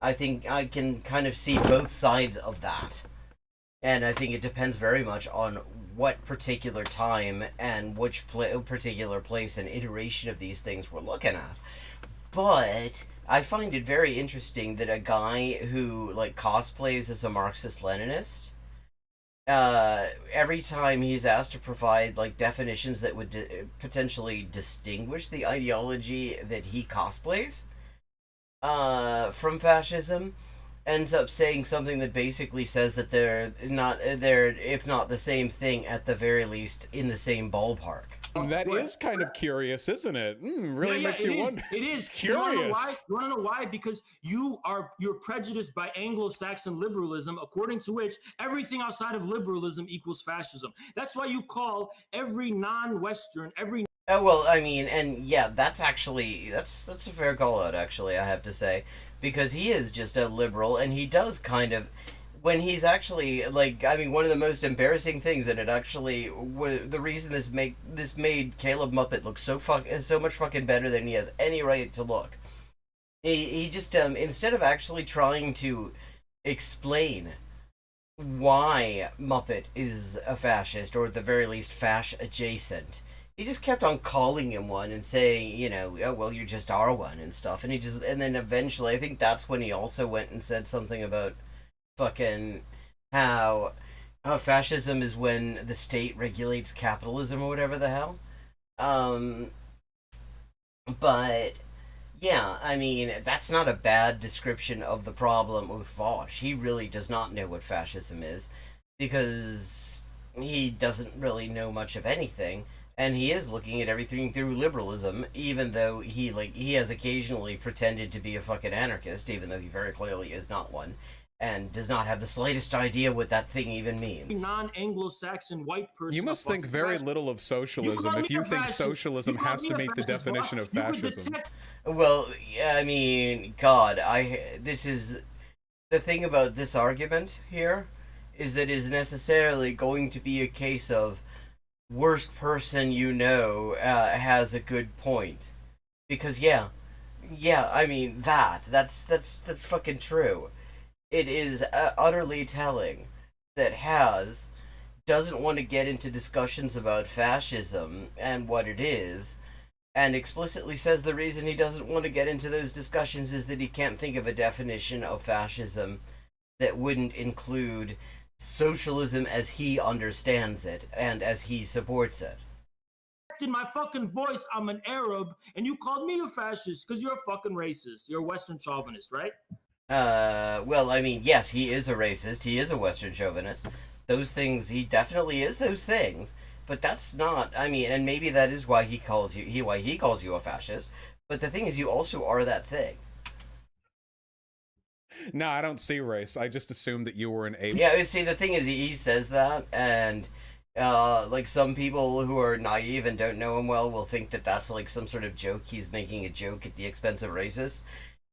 I think I can kind of see both sides of that. And I think it depends very much on what particular time and which particular place and iteration of these things we're looking at. But I find it very interesting that a guy who cosplays as a Marxist-Leninist, every time he's asked to provide definitions that would potentially distinguish the ideology that he cosplays from fascism, ends up saying something that basically says that they're if not the same thing, at the very least in the same ballpark. That is kind of curious, isn't it? Really makes you wonder. It is. It's curious. You want to know why? Because you're prejudiced by Anglo-Saxon liberalism, according to which everything outside of liberalism equals fascism. That's why you call every non-Western, every... Oh, well, I mean, and yeah, that's a fair call out, actually, I have to say. Because he is just a liberal, and he does kind of... When he's actually, one of the most embarrassing things, and it actually... The reason this made Caleb Muppet look so much fucking better than he has any right to look. He just, instead of actually trying to explain why Muppet is a fascist, or at the very least fash-adjacent... He just kept on calling him one and saying, oh, well, you just are one and stuff. And then eventually, I think that's when he also went and said something about fucking how fascism is when the state regulates capitalism or whatever the hell. But, yeah, I mean, that's not a bad description of the problem with Vosh. He really does not know what fascism is, because he doesn't really know much of anything. And he is looking at everything through liberalism, even though he has occasionally pretended to be a fucking anarchist, even though he very clearly is not one, and does not have the slightest idea what that thing even means. Non-Anglo-Saxon white person... You must think very little of socialism if you think socialism has to meet the definition of fascism. Well, yeah, I mean, God, this is... The thing about this argument here is that it is necessarily going to be a case of worst person you know has a good point. Because I mean that's fucking true. It is utterly telling that Has doesn't want to get into discussions about fascism and what it is, and explicitly says the reason he doesn't want to get into those discussions is that he can't think of a definition of fascism that wouldn't include socialism as he understands it and as he supports it. In my fucking voice, I'm an Arab, and you called me a fascist because you're a fucking racist. You're a Western chauvinist, right? Well, I mean, yes, he is a racist. He is a Western chauvinist. Those things, he definitely is those things. But that's not. I mean, and maybe that is why he calls you a fascist. But the thing is, you also are that thing. No, I don't see race. I just assumed that you were an ape. Yeah, see, the thing is, he says that, and like some people who are naive and don't know him well will think that that's like some sort of joke. He's making a joke at the expense of racists.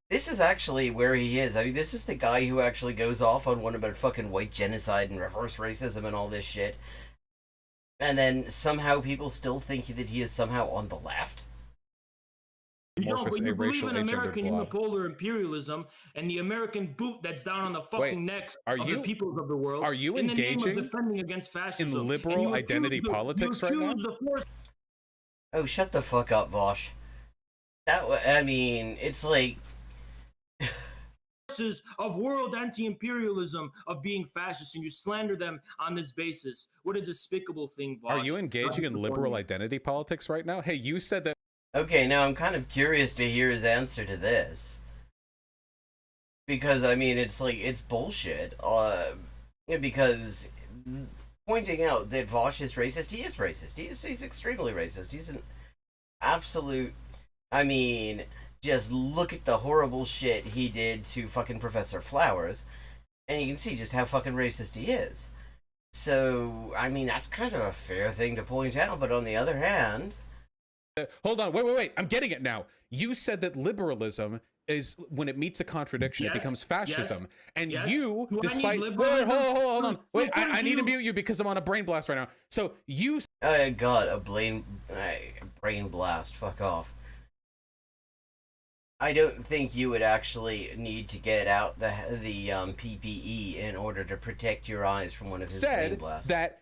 This is actually where he is. I mean, this is the guy who actually goes off on one about fucking white genocide and reverse racism and all this shit. And then somehow people still think that he is somehow on the left. You don't, but you believe in American unipolar imperialism and the American boot that's down on the fucking necks of the peoples of the world. Are you in the engaging name of defending against fascism in liberal identity politics right now? Oh, shut the fuck up, Vosh. I mean, it's like of world anti-imperialism of being fascist, and you slander them on this basis. What a despicable thing, Vosh. Are you engaging in liberal identity politics right now? Hey, you said that. Okay, now I'm kind of curious to hear his answer to this. Because, I mean, it's like, it's bullshit. Because pointing out that Vosh is racist, he is racist. He's extremely racist. He's an absolute, I mean, just look at the horrible shit he did to fucking Professor Flowers, and you can see just how fucking racist he is. So, I mean, that's kind of a fair thing to point out, but on the other hand... hold on, wait, I'm getting it now. You said that liberalism is, when it meets a contradiction, it becomes fascism. And you, despite... Wait, hold on. Wait, I need to mute you because I'm on a brain blast right now. So, you... God, a brain blast. Fuck off. I don't think you would actually need to get out the PPE in order to protect your eyes from one of his brain blasts. Said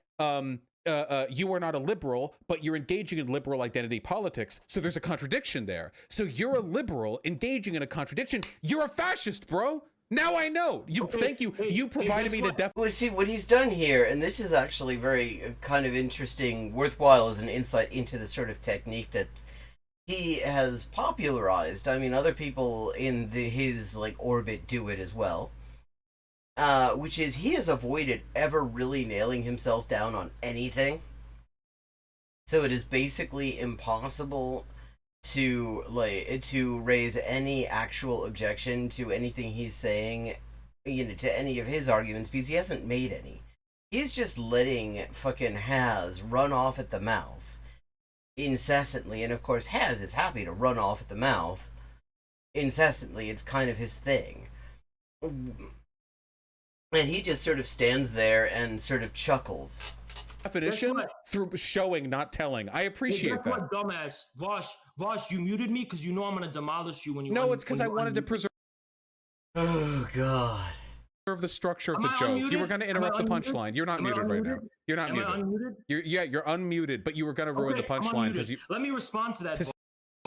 that you are not a liberal, but you're engaging in liberal identity politics, so there's a contradiction there. So you're a liberal engaging in a contradiction. You're a fascist, bro. Now I know. Thank you. You provided me the definition. Well, see, what he's done here, and this is actually very kind of interesting, worthwhile as an insight into the sort of technique that he has popularized. I mean, other people in his like orbit do it as well. Which is he has avoided ever really nailing himself down on anything. So it is basically impossible to raise any actual objection to anything he's saying, to any of his arguments, because he hasn't made any. He's just letting fucking Has run off at the mouth incessantly, and of course Has is happy to run off at the mouth incessantly. It's kind of his thing. And he just sort of stands there and sort of chuckles. Definition through showing, not telling. I appreciate that. What, dumbass? Vosh, you muted me because you know I'm going to demolish you when you... No, it's because I wanted to preserve... Oh, God. The structure of the joke. Unmuted? You were going to interrupt the punchline. You're not muted right now. You're not muted. Unmuted? You're unmuted, but you were going to ruin the punchline because you... Let me respond to that. This is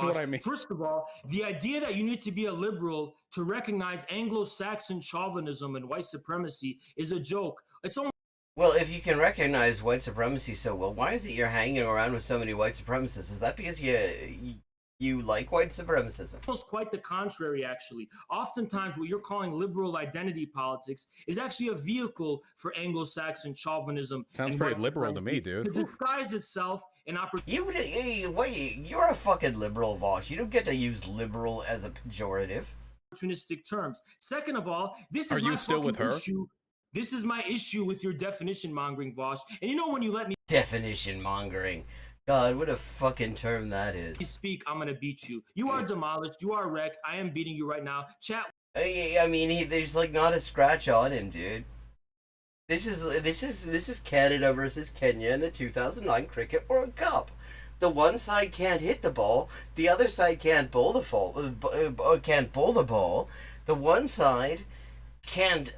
what I mean. First of all, the idea that you need to be a liberal to recognize Anglo-Saxon chauvinism and white supremacy is a joke. It's only... Well, if you can recognize white supremacy so well, why is it you're hanging around with so many white supremacists? Is that because you like white supremacism? Almost quite the contrary, actually. Oftentimes, what you're calling liberal identity politics is actually a vehicle for Anglo-Saxon chauvinism. Sounds pretty liberal to me, dude. To disguise itself in opportunistic... You're a fucking liberal, Vosh. You don't get to use liberal as a pejorative. Opportunistic terms. Second of all, this is Are you still with her? Issue. This is my issue with your definition mongering, Vosh. And you know when you let me... Definition mongering. God, what a fucking term that is. Speak, I'm gonna beat you. You are demolished. You are wrecked. I am beating you right now. Chat. I mean, there's like not a scratch on him, dude. This is Canada versus Kenya in the 2009 Cricket World Cup. The one side can't hit the ball, the other side can't bowl the ball. The one side can't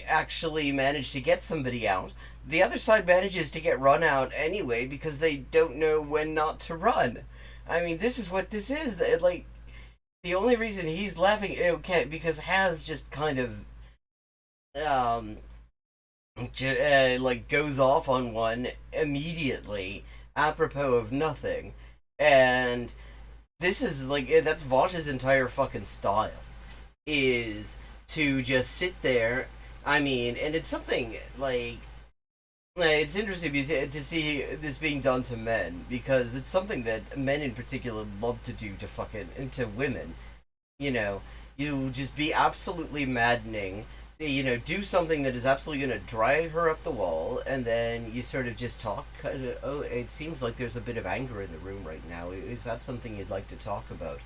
actually manage to get somebody out. The other side manages to get run out anyway because they don't know when not to run. I mean, this is what this is. The only reason he's laughing, okay, because Has just kind of goes off on one immediately, apropos of nothing, and this is that's Vosh's entire fucking style, is to just sit there. I mean, and it's something it's interesting to see this being done to men, because it's something that men in particular love to do to women. You just be absolutely maddening, do something that is absolutely going to drive her up the wall, and then you sort of just talk. Oh, it seems like there's a bit of anger in the room right now. Is that something you'd like to talk about?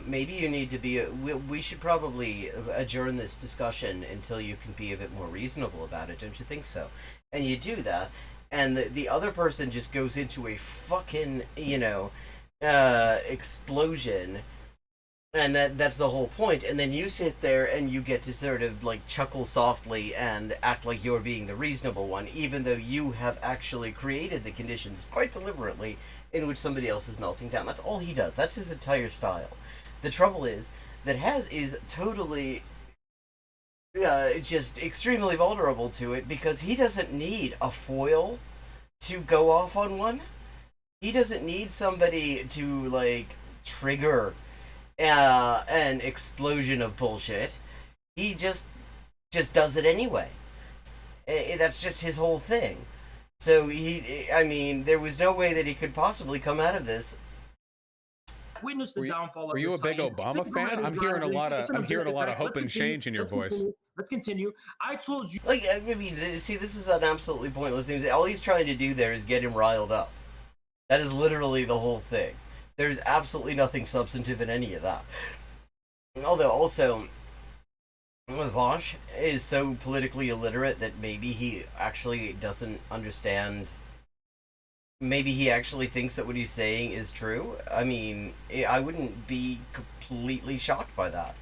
Maybe you need to be. We should probably adjourn this discussion until you can be a bit more reasonable about it. Don't you think so? And you do that, and the other person just goes into a fucking explosion. And that's the whole point. And then you sit there and you get to sort of chuckle softly and act like you're being the reasonable one, even though you have actually created the conditions quite deliberately in which somebody else is melting down. That's all he does. That's his entire style. The trouble is that Has is totally just extremely vulnerable to it, because he doesn't need a foil to go off on one. He doesn't need somebody to trigger an explosion of bullshit. He just does it anyway. That's just his whole thing. So there was no way that he could possibly come out of this. Witness the downfall. Were you a big Obama fan? I'm hearing a lot of hope and change in your voice. Let's continue. I told you. See, this is an absolutely pointless thing. All he's trying to do there is get him riled up. That is literally the whole thing. There's absolutely nothing substantive in any of that. Although, also, Vosh is so politically illiterate that maybe he actually doesn't understand. Maybe he actually thinks that what he's saying is true. I mean, I wouldn't be completely shocked by that.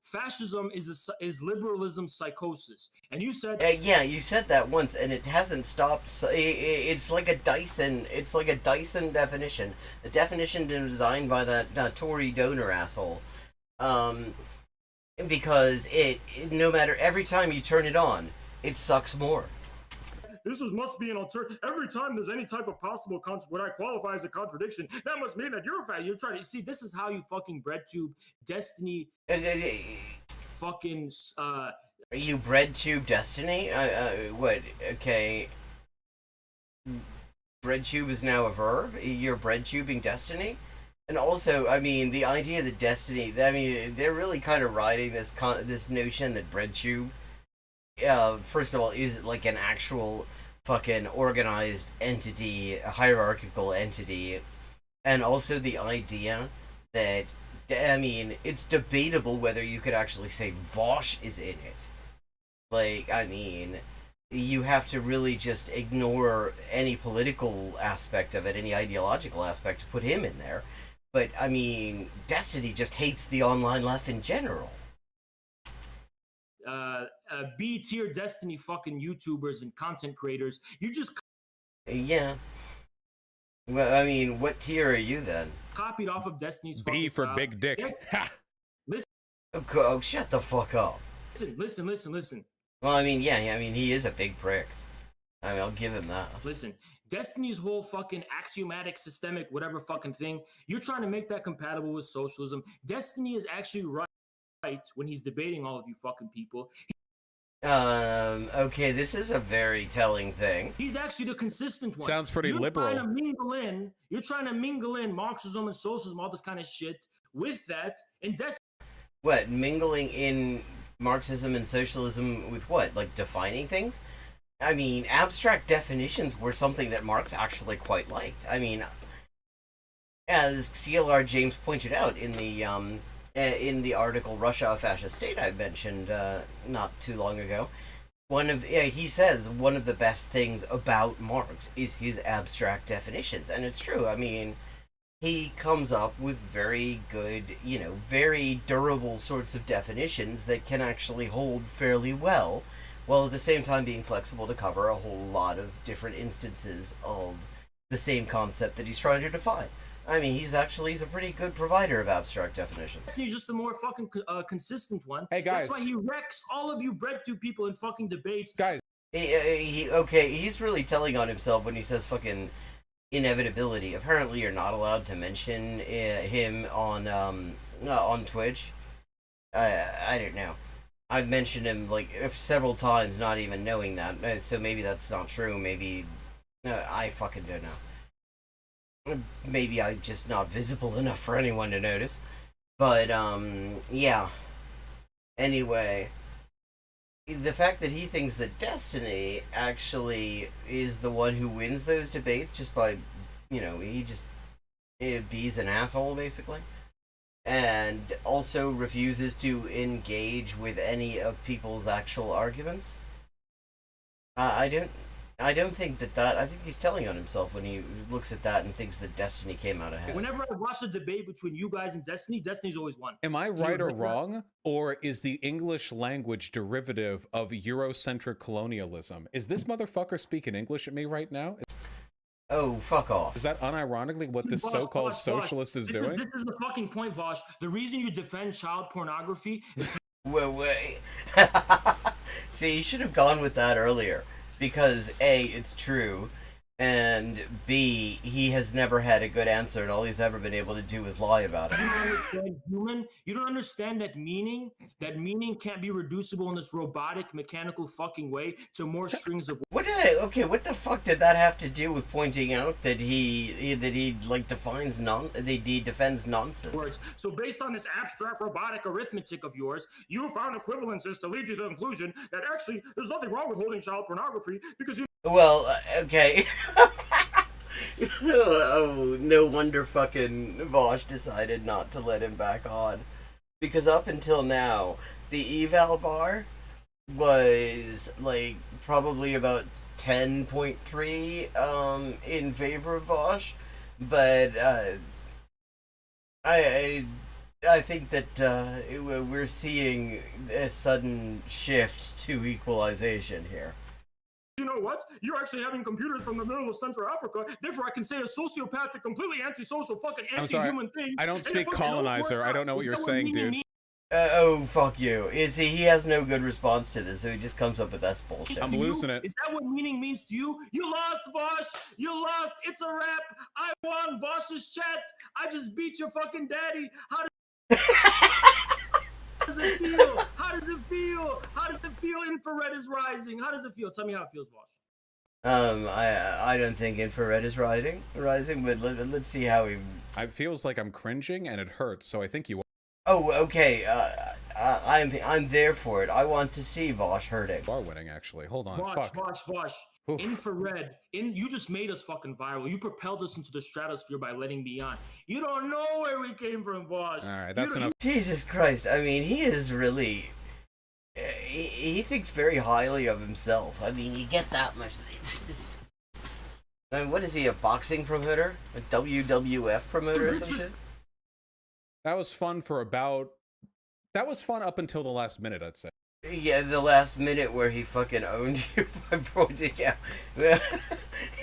Fascism is liberalism psychosis, and you said yeah, you said that once, and it hasn't stopped. So it's like a Dyson. It's like a Dyson definition. The definition designed by that Tory donor asshole. Because no matter, every time you turn it on, it sucks more. Must be an alternative. Every time there's any type of possible what I qualify as a contradiction, that must mean that you're a fan. You're trying to see. This is how you fucking breadtube Destiny. Fucking. Are you breadtube Destiny? What? Okay. Breadtube is now a verb. You're breadtubing Destiny. And also, the idea that Destiny. They're really kind of riding this notion that breadtube. First of all, is it an actual fucking organized entity, a hierarchical entity, and also the idea that, it's debatable whether you could actually say Vosh is in it. You have to really just ignore any political aspect of it, any ideological aspect to put him in there. But, Destiny just hates the online left in general. B-tier Destiny fucking YouTubers and content creators. You just yeah. Well, what tier are you then? Copied off of Destiny's B for style. big dick. Listen. Oh, shut the fuck up. Listen. Well, he is a big prick. I'll give him that. Listen, Destiny's whole fucking axiomatic, systemic, whatever fucking thing, you're trying to make that compatible with socialism. Destiny is actually right when he's debating all of you fucking people. Okay, this is a very telling thing. He's actually the consistent one. Sounds pretty liberal. You're trying to mingle in Marxism and socialism, all this kind of shit with that, and what, mingling in Marxism and socialism with what? Defining things? Abstract definitions were something that Marx actually quite liked. As CLR James pointed out in the article Russia, a Fascist State I mentioned not too long ago, he says one of the best things about Marx is his abstract definitions, and it's true. I mean, he comes up with very good, very durable sorts of definitions that can actually hold fairly well, while at the same time being flexible to cover a whole lot of different instances of the same concept that he's trying to define. I mean, he's a pretty good provider of abstract definitions. He's just the more fucking consistent one. Hey, guys. That's why he wrecks all of you breadtube people in fucking debates. Guys. He's really telling on himself when he says fucking inevitability. Apparently, you're not allowed to mention him on Twitch. I don't know. I've mentioned him like several times, not even knowing that. So maybe that's not true. Maybe I fucking don't know. Maybe I'm just not visible enough for anyone to notice. But yeah. Anyway, the fact that he thinks that Destiny actually is the one who wins those debates just by, he's an asshole, basically. And also refuses to engage with any of people's actual arguments. I don't think that I think he's telling on himself when he looks at that and thinks that Destiny came out ahead. Whenever I watch a debate between you guys and Destiny's always won. Am I right or wrong? Or is the English language derivative of Eurocentric colonialism? Is this motherfucker speaking English at me right now? Oh, fuck off. Is that unironically what this so-called socialist is doing? This is the fucking point, Vosh. The reason you defend child pornography is... Wait. See, you should have gone with that earlier. Because A, it's true, and B, he has never had a good answer, and all he's ever been able to do is lie about it. You don't understand that meaning? That meaning can't be reducible in this robotic, mechanical fucking way to more strings of... What the fuck did that have to do with pointing out that he defends nonsense? Words. So based on this abstract robotic arithmetic of yours, you found equivalences to lead you to the conclusion that actually there's nothing wrong with holding child pornography because you... Well, okay. Oh, no wonder fucking Vosh decided not to let him back on. Because up until now, the eval bar was, like, probably about 10.3 in favor of Vosh. But, I think that we're seeing a sudden shift to equalization here. You know what? You're actually having computers from the middle of Central Africa. Therefore, I can say a sociopathic, completely antisocial, fucking anti-human thing. I don't speak colonizer. I don't know what you're saying, dude. Oh, fuck you. He has no good response to this, so he just comes up with that bullshit. I'm losing it. Is that what meaning means to you? You lost, Vosh. You lost. It's a wrap. I won Vosh's chat. I just beat your fucking daddy. How does it feel? How does it feel? How does it feel? Infrared is rising. How does it feel? Tell me how it feels, Vosh. I don't think infrared is rising, but let's see how he... It feels like I'm cringing and it hurts, so I think you... Oh, okay, I'm there for it. I want to see Vosh hurting. You are winning, actually. Hold on, Vosh. Oof. Infrared. You just made us fucking viral. You propelled us into the stratosphere by letting me on. You don't know where we came from, Vosh. Alright, that's enough. Jesus Christ, I mean, he is really... He thinks very highly of himself. I mean, you get that much... I mean, what is he, a boxing promoter? A WWF promoter or some shit? That was fun for about... That was fun up until the last minute, I'd say. Yeah, the last minute where he fucking owned you by pointing out.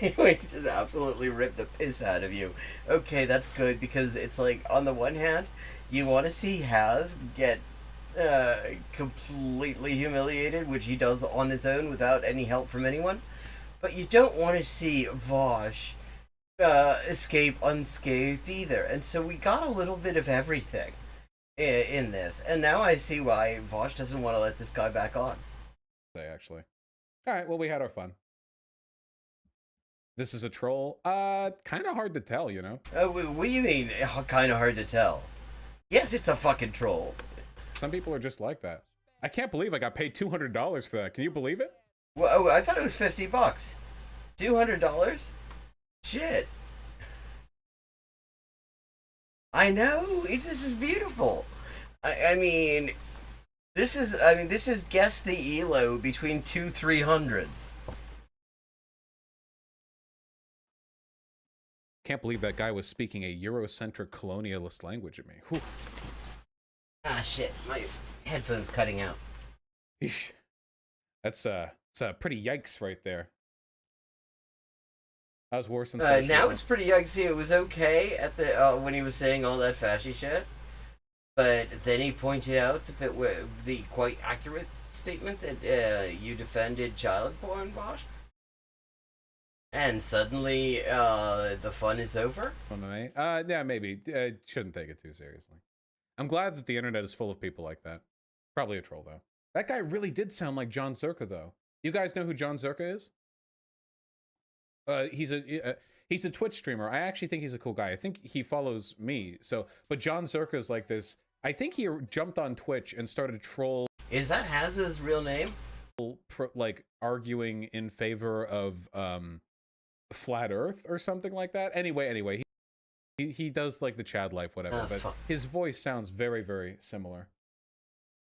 He just absolutely ripped the piss out of you. Okay, that's good, because it's like, on the one hand, you want to see Haz get completely humiliated, which he does on his own without any help from anyone. But you don't want to see Vosh escape unscathed either. And so we got a little bit of everything in this. And now I see why Vosh doesn't want to let this guy back on. Actually. Alright, well, we had our fun. This is a troll? Kind of hard to tell, you know? What do you mean, kind of hard to tell? Yes, it's a fucking troll. Some people are just like that. I can't believe I got paid $200 for that. Can you believe it? Well, I thought it was $50. $200? Shit. I know. This is beautiful. I mean, This is, I mean, this is guess the elo between two 300s. Can't believe that guy was speaking a Eurocentric colonialist language at me. Whew. Ah, shit, my headphone's cutting out. Eesh. It's a pretty yikes right there. That was worse than socialism. Now it's pretty yikesy. It was okay at the when he was saying all that fashy shit, but then he pointed out the quite accurate statement that you defended child porn, Vosh, and suddenly the fun is over. Yeah, maybe. Shouldn't take it too seriously. I'm glad that the internet is full of people like that. Probably a troll though. That guy really did sound like John Zerka though. You guys know who John Zerka is? He's a Twitch streamer. I actually think he's a cool guy. I think he follows me. But John Zerka is like this. I think he jumped on Twitch and started troll. Is that Haz's real name? Like arguing in favor of flat Earth or something like that. Anyway, he does like the Chad life, whatever. But fuck. his voice sounds very, very similar.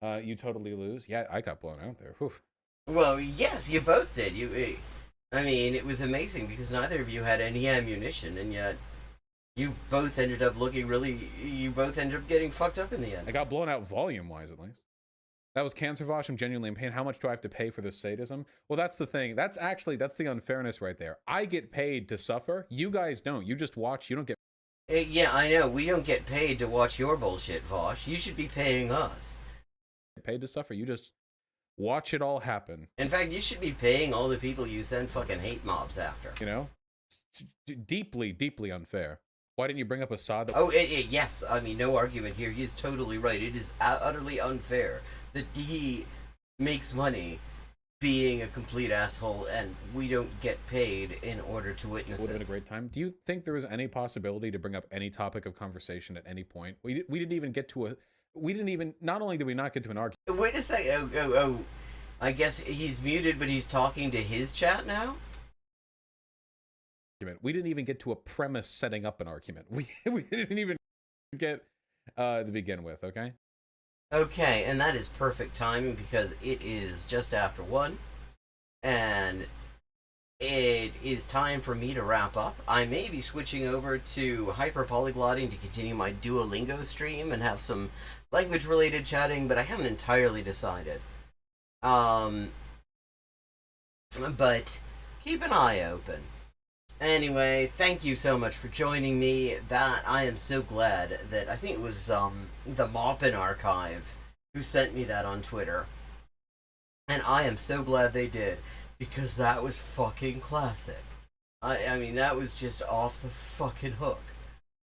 You totally lose. Yeah, I got blown out there. Whew. Well, yes, you both did. I mean, it was amazing because neither of you had any ammunition, and yet you both ended up you both ended up getting fucked up in the end. I got blown out volume-wise, at least. That was Cancer Vosh. I'm genuinely in pain. How much do I have to pay for this sadism? Well, that's the thing. That's the unfairness right there. I get paid to suffer. You guys don't. You just watch. You don't get... Yeah, I know. We don't get paid to watch your bullshit, Vosh. You should be paying us. paid to suffer. You just watch it all happen. In fact, you should be paying all the people you send fucking hate mobs after. You know? It's deeply, deeply unfair. Why didn't you bring up Assad? Yes. I mean, no argument here. He's totally right. It is utterly unfair that he makes money being a complete asshole, and we don't get paid in order to witness it. Would have been a great time. Do you think there was any possibility to bring up any topic of conversation at any point? We didn't even get to a... Not only did we not get to an argument... Wait a second. I guess he's muted, but he's talking to his chat now? We didn't even get to a premise setting up an argument. We didn't even get to begin with, okay? Okay, and that is perfect timing because it is just after 1, and it is time for me to wrap up. I may be switching over to hyperpolyglotting to continue my Duolingo stream and have some language-related chatting, but I haven't entirely decided. But keep an eye open. Anyway, thank you so much for joining me. I am so glad that I think it was the Moppin Archive who sent me that on Twitter. And I am so glad they did, because that was fucking classic. I mean, that was just off the fucking hook.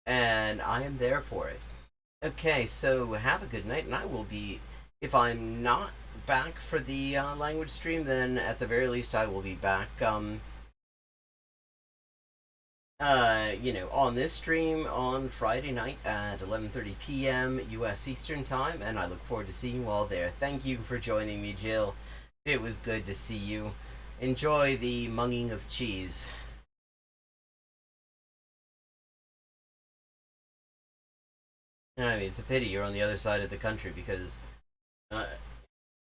And I am there for it. Okay, so have a good night, and I will be, if I'm not back for the language stream, then at the very least I will be back, on this stream on Friday night at 11:30 p.m. U.S. Eastern Time, and I look forward to seeing you all there. Thank you for joining me, Jill. It was good to see you. Enjoy the munging of cheese. I mean, it's a pity you're on the other side of the country, because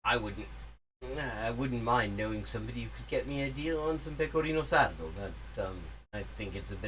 I wouldn't mind knowing somebody who could get me a deal on some pecorino sardo, but I think it's a bit